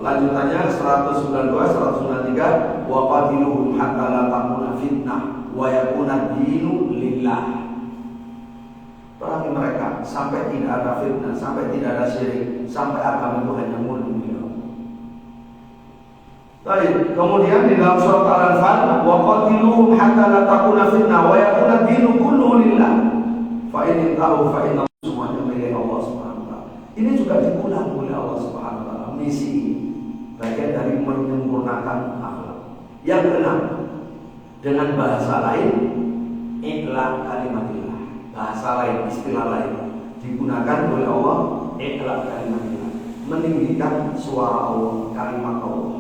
lanjutannya 192 193 wa qatiluhum hatta la takuna fitnah wa yakuna dinu lillah. Perangi mereka sampai tidak ada fitnah, sampai tidak ada syirik, sampai agama itu hanya murni. Baik, kemudian di dalam surat Al-Anfal wa qatiluhum hatta la takuna fitnah wa yakuna dinu kulluhu lillah. Fa in tahu fa inna semuanya milik Allah Subhanahu wa taala. Ini juga diulang oleh Allah Subhanahu wa taala. Misi bagian dari menyempurnakan akhlak. Yang keenam, dengan bahasa lain, ikhlas kalimatillah. Bahasa lain, istilah lain digunakan oleh Allah, ikhlas kalimatillah. Meninggikan suara Allah, kalimat Allah.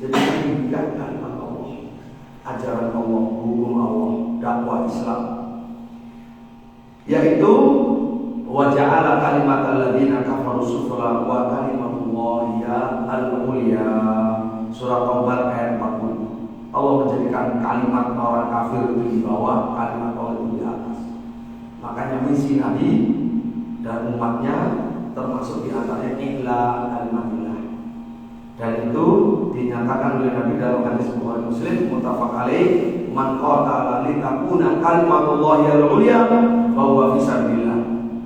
Jadi meninggikan kalimat Allah, ajaran Allah, hukum Allah, dakwah Islam, yaitu wa ja'ala kalimatal ladzina kafaru sufla wa kalimatullahi al-ulya. Surah Taubah ayat 40. Allah menjadikan kalimat orang kafir itu di bawah, kalimat Allah itu di atas. Makanya misi Nabi dan umatnya termasuk di antaranya ikhlas kalimatillah. Dan itu dinyatakan oleh Nabi dalam hadis Bukhari Muslim muttafaq alaih, man qatala li takuna kalimatullahi al-ulya fa huwa fi sabilillah.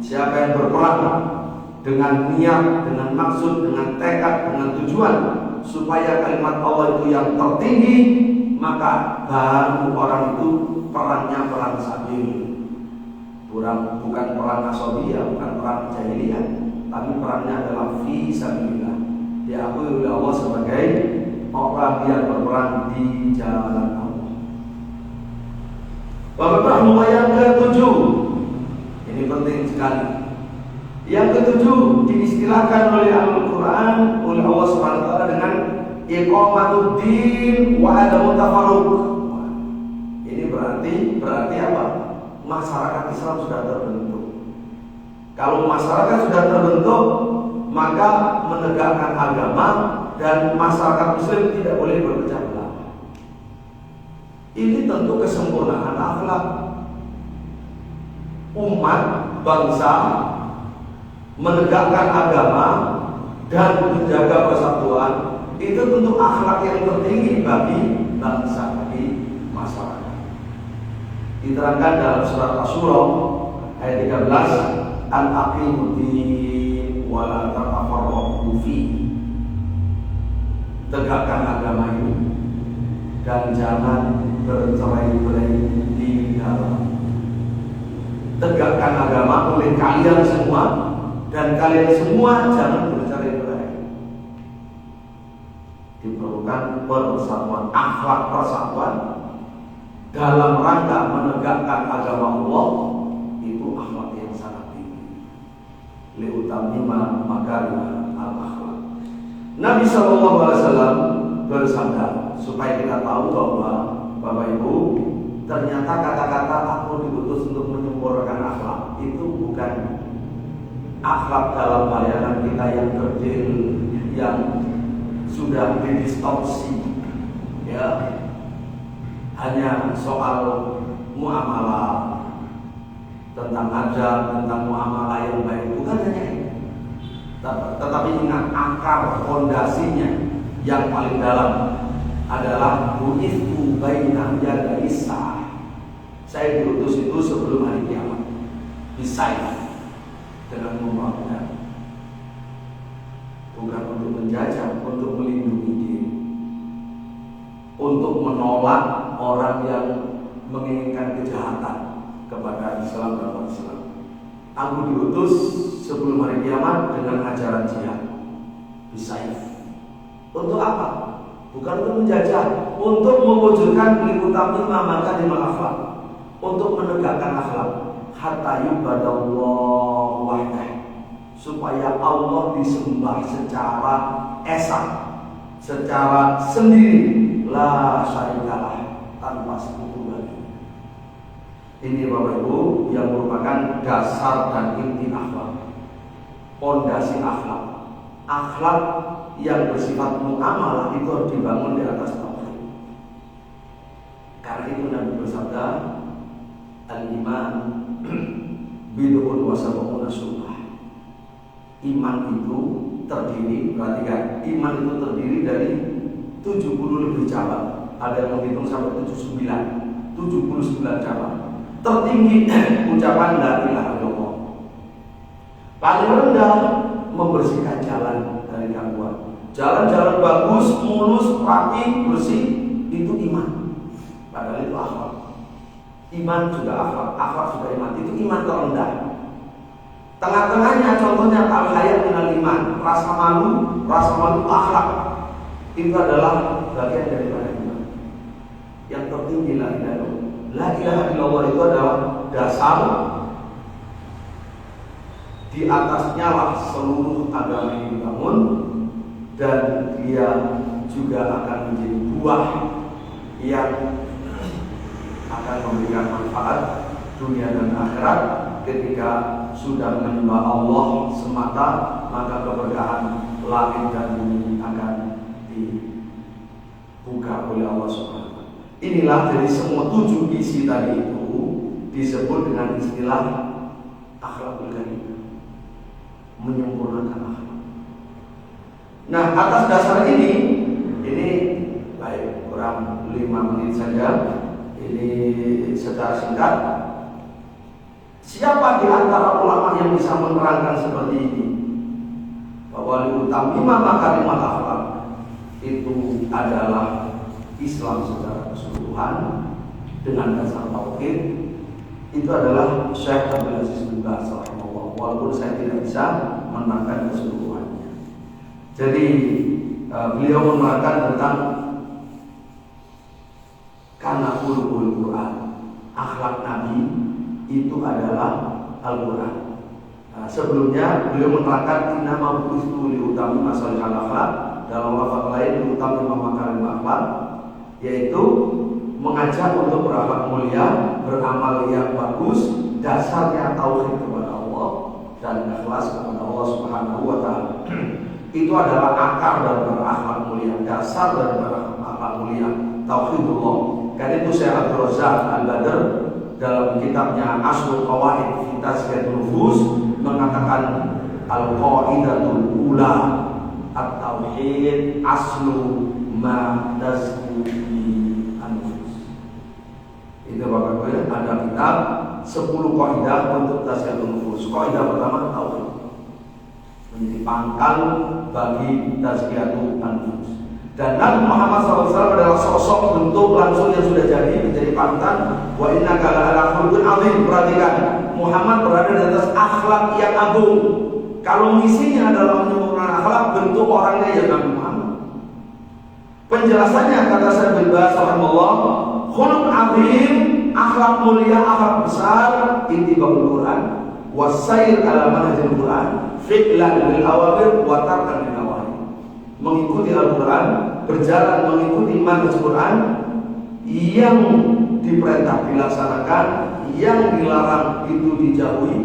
Siapa yang berperang dengan niat, dengan maksud, dengan tekad, dengan tujuan supaya kalimat Allah itu yang tertinggi, maka baru orang itu perannya perang sabil. Bukan perang Nasabiyah, bukan perang jahiliyah, tapi perannya adalah fi sabilillah. Diakui oleh Allah sebagai orang yang berperang di jalan Allah. Bapak yang ketujuh, ini penting sekali. Yang ketujuh diistilahkan oleh Al-Quran, oleh Allah Subhanahu wa taala dengan iqamatuddin wa adamu tafarruq. Ini berarti apa? Masyarakat Islam sudah terbentuk. Kalau masyarakat sudah terbentuk, maka menegakkan agama dan masyarakat Muslim tidak boleh berpecah belah. Ini tentu kesempurnaan akhlak. Umat, bangsa menegakkan agama dan menjaga persatuan itu tentu akhlak yang tertinggi bagi bangsa, bagi masyarakat. Diterangkan dalam surat Asy-Syura ayat 13, an-aqimuddin wa la tatafarraqu fi. Tegakkan agama ini dan jangan bercerai-berai di dalam. Tegakkan agama oleh kalian semua dan kalian semua jangan bercerai-berai. Diperlukan persatuan. akhlak persatuan dalam rangka menegakkan agama Allah, itu akhlak yang sangat tinggi. Liutamima makarimah al-akhlak. Nabi SAW bersabda, supaya kita tahu bahwa Bapak Ibu, ternyata kata-kata aku diutus untuk menyempurnakan akhlak itu bukan akhlak dalam bayangan kita yang kerdil, yang sudah didistorsi, ya, hanya soal muamalah, tentang adab, tentang muamalah yang baik, bukan hanya itu. Tetapi ingat, akar fondasinya yang paling dalam adalah bu'ithu baina yaday sa'ah. Saya diutus itu sebelum hari kiamat, bisa dengan membawa pedang, bukan untuk menjajah, untuk melindungi diri, untuk menolak orang yang menginginkan kejahatan kepada Islam dan umat Islam. Aku diutus sebelum hari kiamat dengan ajaran jihad, bisa. Untuk apa? Bukan untuk menjajah, untuk mewujudkan liutamima makarimah akhlak, untuk menegakkan akhlak, hatta yubadallahu wahdah, supaya Allah disembah secara esa, secara sendiri, la syarikalah, tanpa sekutu lagi. Ini Bapak Ibu yang merupakan dasar dan inti akhlak, pondasi akhlak. Akhlak yang bersifat muamalah itu harus dibangun di atas tauhid. Karena itu Nabi bersabda, al-iman bid'un wa sab'una syu'bah. Iman itu terdiri, perhatikan, iman itu terdiri dari 70 lebih cabang. Ada yang menghitung sampai 79 cabang. Tertinggi ucapan la ilaha illallah. Paling rendah membersihkan jalan dari gangguan. Jalan-jalan bagus, mulus, rapi, bersih, itu iman. Padahal itu akhlak. Iman juga akhlak, akhlak juga iman. Itu iman terendah. Tengah-tengahnya contohnya al-hayat minal iman, rasa malu akhlak. Itu adalah bagian daripada iman. Yang tertinggi la ilaha illallah. La ilaha illallah itu adalah dasar, di atasnya lah seluruh agama yang dibangun, dan dia juga akan menjadi buah yang akan memberikan manfaat dunia dan akhirat. Ketika sudah menyembah Allah semata, maka keberkahan langit dan bumi akan dibuka oleh Allah Subhanahu. Inilah dari semua 7 isi tadi itu disebut dengan istilah akhlakul karimah, menyempurnakan akhlak. Nah, atas dasar ini baik kurang 5 menit saja. Ini secara singkat, siapa di antara ulama yang bisa menerangkan seperti ini, bahwa liutamima makarimah akhlak itu adalah Islam secara keseluruhan dengan dasar tauhid, itu adalah Syekh Abdul Aziz bin Baz rahimahullah, walaupun saya tidak bisa menerangkan keseluruhannya. Jadi beliau menerangkan tentang karena ulul Quran, akhlak Nabi itu adalah Al-Quran. Sebelumnya beliau menerangkan innama bu'itsu liutami masalihal akhlak, dalam lafaz lain liutami makarimah akhlak, yaitu mengajak untuk berakhlak mulia, beramal yang bagus, dasarnya tauhid kepada Allah dan ikhlas kepada Allah Subhanahu wa taala. Itu adalah akar dari akhlak mulia, dasar dari akhlak mulia, tauhidullah. Karena itu Syekh Abdul Razak Al-Badr dalam kitabnya Aslul Qawaid fi Tazkiyatun Nufus mengatakan al-qaidatul ula at-tauhid aslu ma tazku. Itu Bapak Ibu, ada kitab 10 kaidah untuk tazkiyatun nufus. Kaidah pertama tauhid, menjadi pangkal bagi tazkiyatun nufus. Dan Nabi Muhammad SAW adalah sosok bentuk langsung yang sudah jadi menjadi panutan. Wa innaka la'ala khuluqin azim. Perhatikan, Muhammad berada di atas akhlak yang agung. Kalau misinya adalah menyempurnakan akhlak, bentuk orangnya ya Nabi Muhammad. Penjelasannya kata Syekh bin Baz rahimahullah, khuluq azim, akhlak mulia, akhlak besar, ittiba'ul Quran, wasair ala manhajil Quran, fi'lan lil awamir wa tarkan lil nawahi. Mengikuti Al-Quran, berjalan mengikuti manhaj Quran, yang diperintah dilaksanakan, yang dilarang itu dijauhi.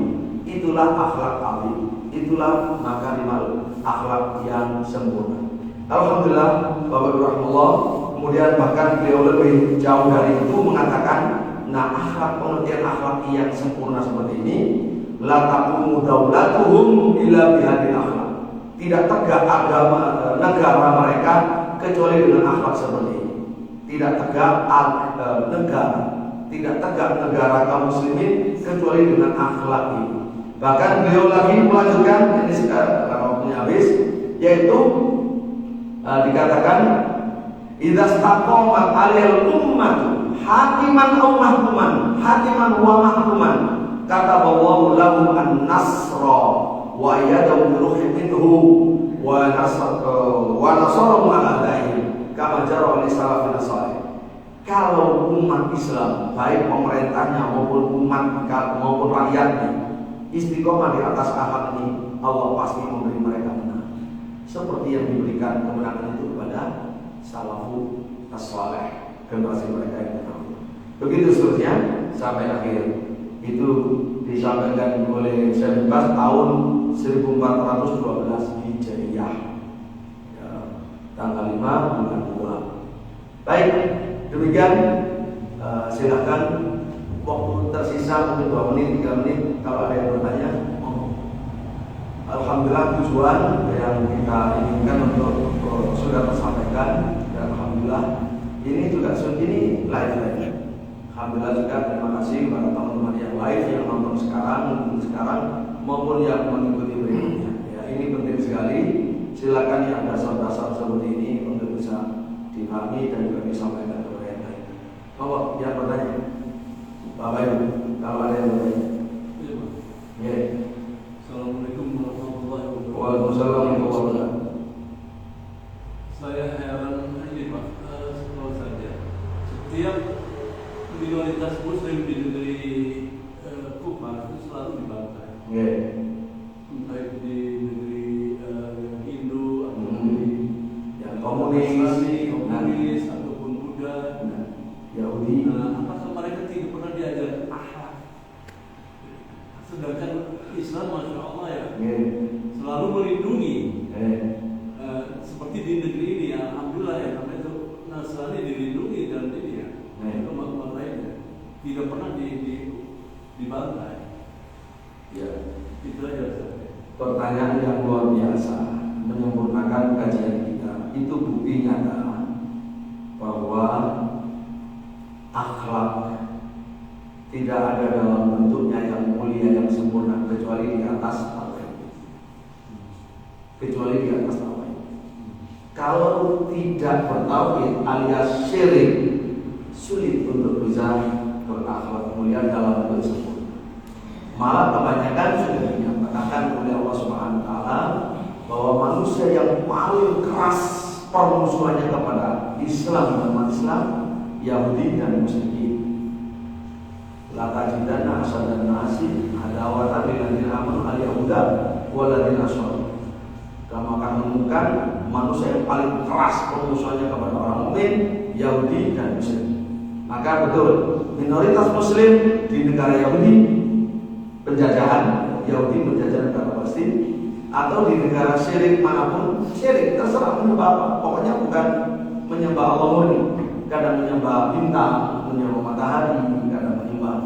Itulah akhlak azim, itulah makarimal akhlak yang sempurna. Alhamdulillah, Bapak Ibu rahimahullah. Kemudian bahkan beliau lebih jauh dari itu mengatakan, nah akhlak, pengertian akhlak yang sempurna seperti ini, la taqumu daulatuhum illa bihadil akhlak. Tidak tegak agama negara mereka kecuali dengan akhlak seperti ini. Tidak tegak negara kaum muslimin kecuali dengan akhlak ini. Bahkan beliau lagi melanjutkan, ini sekarang karena waktunya habis, yaitu dikatakan idza istaqamat 'alal ummatu hakiman aw mahkuman, hakiman wa mahkuman, kataballahu lahu an-nasra wa ayyadahu bi ruhin minhu wa nasarahu ala a'daihi kama jara li salafin salih. Kalau umat Islam, baik pemerintahnya maupun umat maupun rakyatnya, istiqomah di atas akhlak ini, Allah pasti memberi mereka menang. Seperti yang diberikan kemenangan itu kepada salafus as-salih, generasi mereka yang terdahulu. Begitu seterusnya sampai akhir. Itu disampaikan oleh Syekh bin Baz tahun 1412 Hijriah, ya, tanggal 5 bulan 2. Baik, demikian. Silakan, waktu tersisa mungkin 2 menit, 3 menit kalau ada yang bertanya. Alhamdulillah tujuan yang kita inginkan untuk sudah tersampaikan, dan alhamdulillah ini juga ini live. Alhamdulillah juga terima kasih kepada teman-teman yang live yang nonton sekarang maupun yang mengikuti berikutnya. Ya, ini penting sekali. Silakan yang dasar-dasar seperti ini untuk bisa dipahami dan juga disampaikan kepada yang lain. Mau yang bertanya, Bapak Ibu, kalau ada yang bertanya. Ya. Assalamualaikum warahmatullahi wabarakatuh. Waalaikumsalam warahmatullahi wabarakatuh. Saya heran ini Pak, kalau saja setiap minoritas Muslim di negeri Kufar itu selalu dibantai. Entah itu di negeri Hindu atau yang komunis ataupun Buddha, Yahudi. Apakah mereka tidak pernah diajar akhlak? Sedangkan Islam, masya Allah ya, selalu melindungi. Seperti di negeri ini, alhamdulillah ya, karena itu Nasrani dilindungi dan ini ya, umat-umat lainnya tidak pernah dibantai. Ya, itu aja. Pertanyaan yang luar biasa, menyempurnakan kajian kita. Itu bukti nyata bahwa akhlak tidak ada dalam bentuknya yang mulia, yang sempurna kecuali di atas tauhid. Kecuali di atas tauhid. Kalau tidak bertauhid alias syirik, sulit untuk bisa berakhlak mulia dalam bentuk sempurna. Malah kebanyakan sudah dinyatakan oleh Allah Subhanahu wa taala bahwa manusia yang paling keras permusuhannya kepada Islam dan umat Islam, Yahudi dan Musyrikin. La tajidanna asadan nasi adawatan lil ladzina amanu al-yahuda wal ladzina asyraku. Kamu akan menemukan manusia yang paling keras permusuhannya kepada orang mukmin, Yahudi dan Musyrik. Maka betul, minoritas Muslim di negara Yahudi, penjajahan Yahudi menjajah negara Palestina, atau di negara syirik manapun, syirik terserah menyembah apa, pokoknya bukan menyembah Allah murni, kadang menyembah bintang, menyembah matahari, kadang menyembah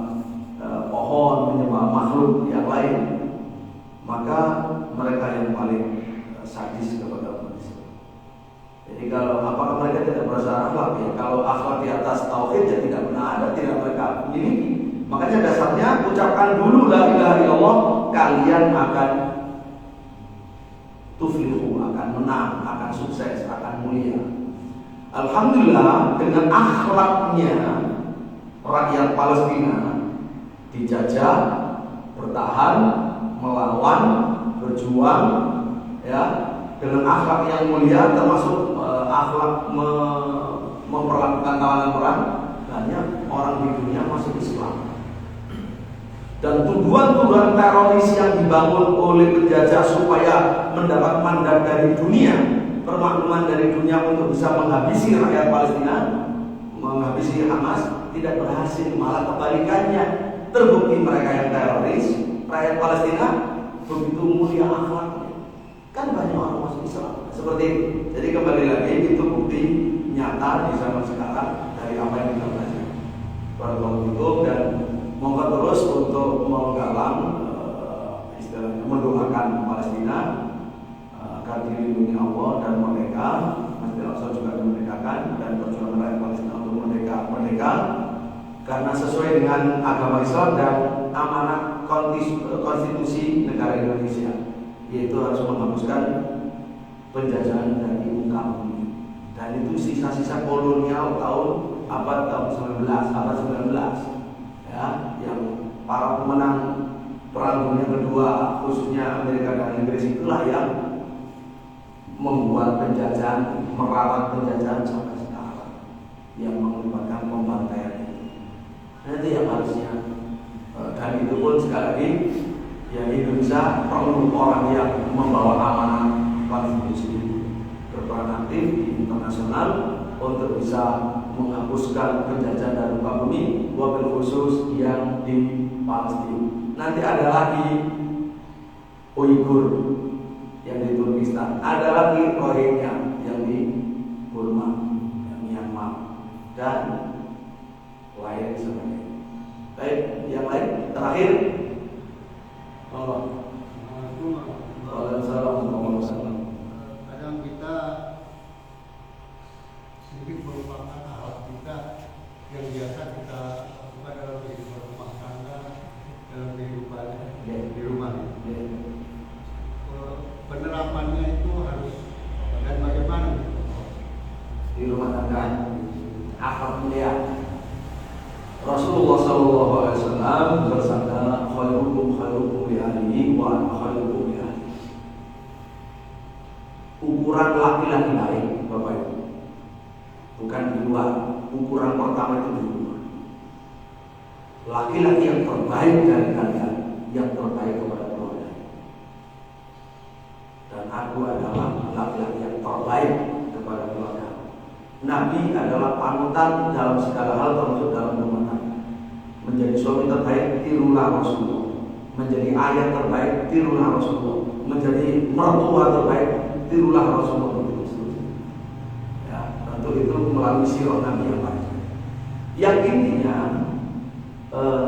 pohon, menyembah makhluk yang lain, maka mereka yang paling sadis kepada umat Islam. Jadi kalau apakah mereka tidak merasa akhlak? Ya, kalau akhlak di atas tauhid ya tidak pernah ada, tidak mereka miliki. Makanya dasarnya ucapkan dulu la ilaha illallah, kalian akan tuflihu, akan menang, akan sukses, akan mulia. Alhamdulillah dengan akhlaknya rakyat Palestina dijajah, bertahan, melawan, berjuang, ya, dengan akhlak yang mulia, termasuk akhlak memperlakukan tawanan perang, banyak orang di dunia masuk Islam. Dan tuduhan-tuduhan teroris yang dibangun oleh penjajah supaya mendapat mandat dari dunia, permakluman dari dunia untuk bisa menghabisi rakyat Palestina, menghabisi Hamas, tidak berhasil, malah kebalikannya. Terbukti mereka yang teroris, rakyat Palestina begitu mulia akhlaknya. Kan banyak orang masuk Islam seperti itu. Jadi kembali lagi, itu bukti nyata di zaman sekarang dari apa yang kita belajar. Barakallahu dan monggo terus untuk menggalang istilahnya mendoakan Palestina agar dilindungi Allah dan merdeka. Masjid Al-Aqsa juga dimerdekakan dan perjuangan rakyat Palestina untuk merdeka karena sesuai dengan agama Islam dan amanat konstitusi negara Indonesia, yaitu harus menghapuskan penjajahan dari muka bumi. Dan itu sisa-sisa kolonial tahun 19 ya, yang para pemenang Perang Dunia Kedua khususnya Amerika dan Inggris itulah yang membuat penjajahan, merawat penjajahan sampai sekarang, yang melibatkan pembantaian itu. Nah, itu yang harusnya dan itu pun sekali lagi ya, Indonesia perlu orang yang membawa amanah konstitusi, berperan aktif di internasional untuk bisa menghapuskan penjajahan dari muka bumi, wabil khusus yang di Palestina. Nanti ada lagi Uighur yang di Turkistan, ada lagi Rohingya yang di Burma, yang Myanmar, dan lain sebagainya. Baik, yang lain terakhir. Kadang kita sedikit melupakan hal kita yang biasa kita lakukan dalam kehidupan rumah tangga, dalam kehidupan di rumah. Penerapannya itu harus dan bagaimana di rumah tangga akhlak mulia. Rasulullah SAW bersabda, khairukum khairukum li ahlihi wa ana khairukum li ahli. Ukuran laki-laki baik, Bapak Ibu, bukan di luar. Ukuran pertama itu di rumah. Laki-laki yang terbaik dari kalian, yang terbaik kepada keluarga. Dan aku adalah laki-laki yang terbaik kepada keluarga. Nabi adalah panutan dalam segala hal, termasuk dalam rumah tangga. Menjadi suami terbaik, tirulah Rasulullah. Menjadi ayah terbaik, tirulah Rasulullah. Menjadi mertua terbaik, tirulah Rasulullah. Ya, tentu itu melalui sirah Nabi yang baik. Yang intinya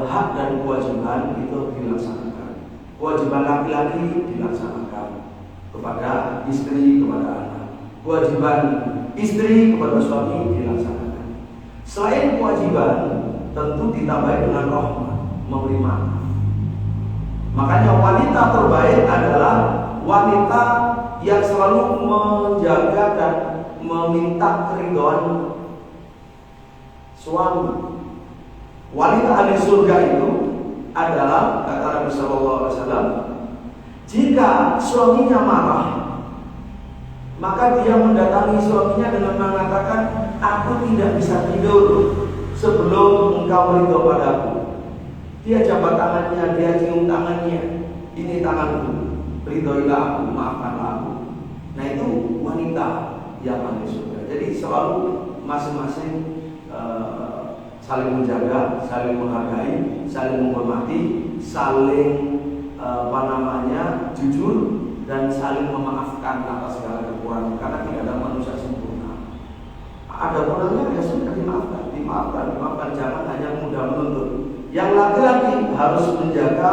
hak dan kewajiban itu dilaksanakan. Kewajiban laki-laki dilaksanakan kepada istri, kepada anak. Kewajiban istri kepada suami dilaksanakan. Selain kewajiban, tentu ditambahi dengan rahmat, memberi maaf. Makanya wanita terbaik adalah wanita yang selalu menjaga dan meminta keridhaan suami. Wanita ahli surga itu adalah, kata Nabi Sallallahu Alaihi Wasallam, jika suaminya marah, maka dia mendatangi suaminya dengan mengatakan, aku tidak bisa tidur sebelum engkau ridho padaku. Dia jabat tangannya, dia cium tangannya, ini tanganku, ridhoilah aku, maafkanlah aku. Nah itu wanita yang ahli surga. Jadi selalu masing-masing saling menjaga, saling menghargai, saling menghormati, saling jujur dan saling memaafkan atas segala kekurangan, karena tidak ada manusia sempurna. Ada kurangnya ya sudah dimaafkan, jangan hanya mudah menuntut. Yang laki-laki harus menjaga,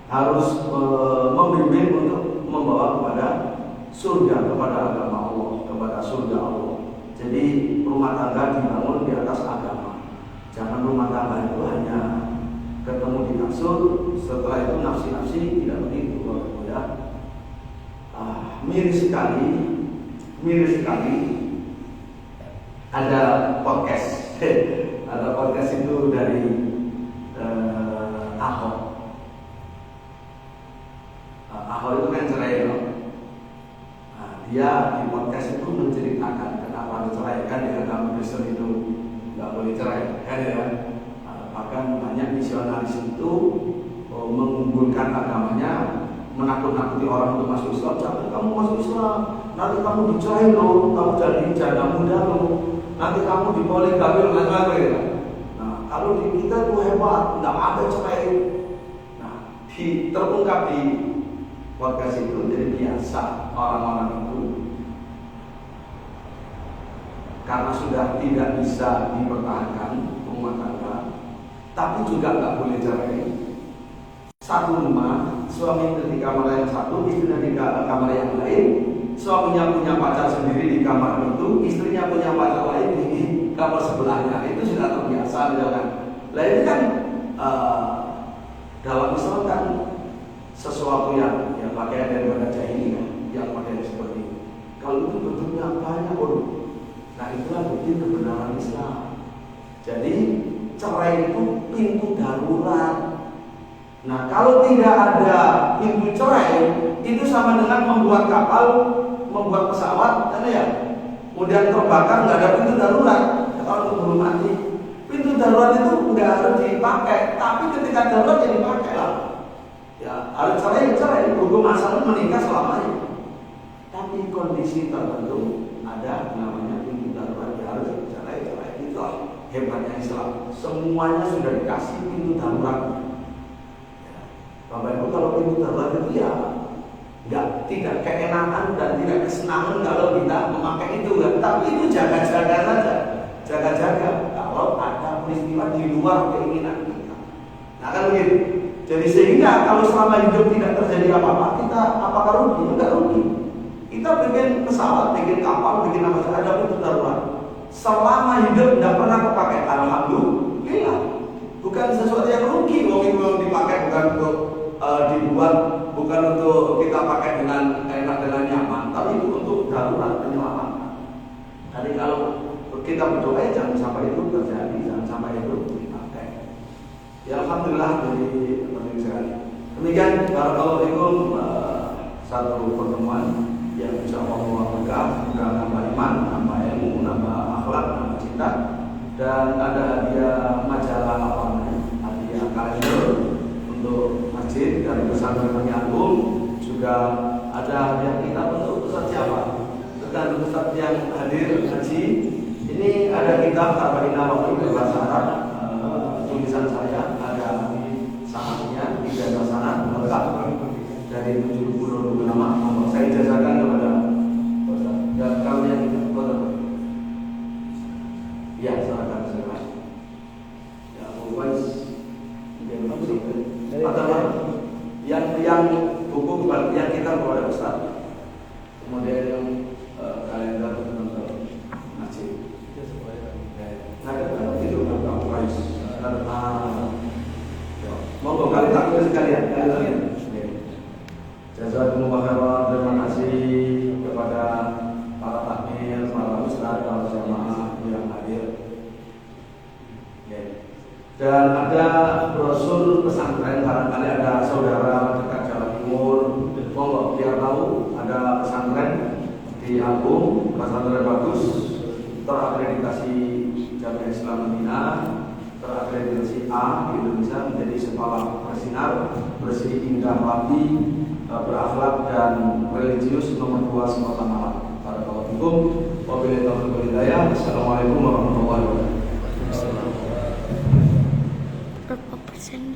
harus membimbing untuk membawa kepada surga, kepada agama Allah, kepada surga Allah. Jadi rumah tangga dibangun di atas agama. Jangan rumah tangga itu hanya ketemu di kasur, setelah itu nafsi-nafsi, tidak begitu, ya. Miris sekali ada podcast itu dari Ahok. Ahok itu kan cerai, no? Nah, itu mengunggulkan agamanya, menakut-nakuti orang untuk masuk Islam. Jangan kamu masuk Islam, nanti kamu dicerai loh, kamu jadi janda muda loh, nanti kamu dipoligami loh, macam-macam. Nah, kalau di kita itu hebat, nggak ada cerai. Nah, terungkap di podcast itu, jadi biasa orang-orang itu karena sudah tidak bisa dipertahankan rumah tangga, tapi juga nggak boleh cerai. Satu rumah, suami di kamar yang satu, istrinya di kamar yang lain, suaminya punya pacar sendiri di kamar itu, istrinya punya pacar lain di kamar sebelahnya. Itu sudah terbiasa, kan? Lah ini kan dalam Islam kan sesuatu yang pakaian daripada jahili kan, yang pakaian seperti ini. Kalau itu bentuknya banyak orang. Nah itulah bukti kebenaran Islam. Jadi cerai itu pintu darurat. Nah kalau tidak ada pintu cerai, itu sama dengan membuat kapal, membuat pesawat, kan ya? Kemudian terbakar nggak ada pintu darurat, kalau keburu mati. Pintu darurat itu nggak harus dipakai, tapi ketika darurat ya dipakai lah. Ya harus cerai, hukum asal menikah selamanya. Tapi kondisi tertentu ada namanya pintu darurat, ya harus cerai. Itulah hebatnya Islam. Semuanya sudah dikasih pintu darurat. Bapak Ibu, kalau pintu darurat itu ya tidak keenakan dan tidak kesenangan kalau kita memakai itu kan. Tapi itu jaga-jaga saja, jaga-jaga kalau ada peristiwa di luar keinginan kita. Nah kan begitu. Jadi sehingga kalau selama hidup tidak terjadi apa-apa, kita apakah rugi? Enggak rugi. Kita bikin pesawat, bikin kapal, bikin apa saja, ada pintu darurat. Selama hidup tidak pernah kepakai, alhamdulillah. Bukan sesuatu yang rugi, wong dipakai bukan untuk dibuat, bukan untuk kita pakai dengan enak dan nyaman, tapi itu untuk darurat penyelamatan. Jadi kalau kita berdoa jangan sampai itu terjadi, jangan sampai itu dipakai. Ya alhamdulillah, jadi penting sekali. Demikian barakallahu satu pertemuan yang insya Allah berkah, juga nambah iman, nambah ilmu, nambah akhlak, nambah cinta, dan ada hadiah majalah apa namanya, hadiah kalender untuk masjid dari pesantren Penyambung, juga ada hadiah kitab untuk Ustaz siapa? Dan Ustaz yang hadir haji ini ada kitab Arba'ina Nawawi berbahasa Arab, tulisan saya, ada sanadnya, ijazah sanad lengkap dari 70 nama. Saya ijazahkan kepada Ustaz. Dan kalau yang ya silakan. Ya Uwais atau yang buku yang kita kepada Ustaz, kemudian yang kalender untuk masjid. Nah, kalau itu kamu Uwais, monggo kali tak sekalian. Jazakumullah khairan, terima kasih kepada para takmir, para ustaz, para jamaah yang hadir. Dan ada brosur pesantren, barangkali ada saudara dekat Jawa Timur, monggo biar tahu ada pesantren di Agung, pesantren bagus, terakreditasi Jamiah Islam Madinah, terakreditasi A di Indonesia, menjadi sekolah bersinar, bersih, indah, rapi, berakhlak dan religius nomor 2 Kota Malang. Barakallahu fikum. Wabillahi taufiq wal hidayah. Assalamualaikum warahmatullahi wabarakatuh. Berapa persen?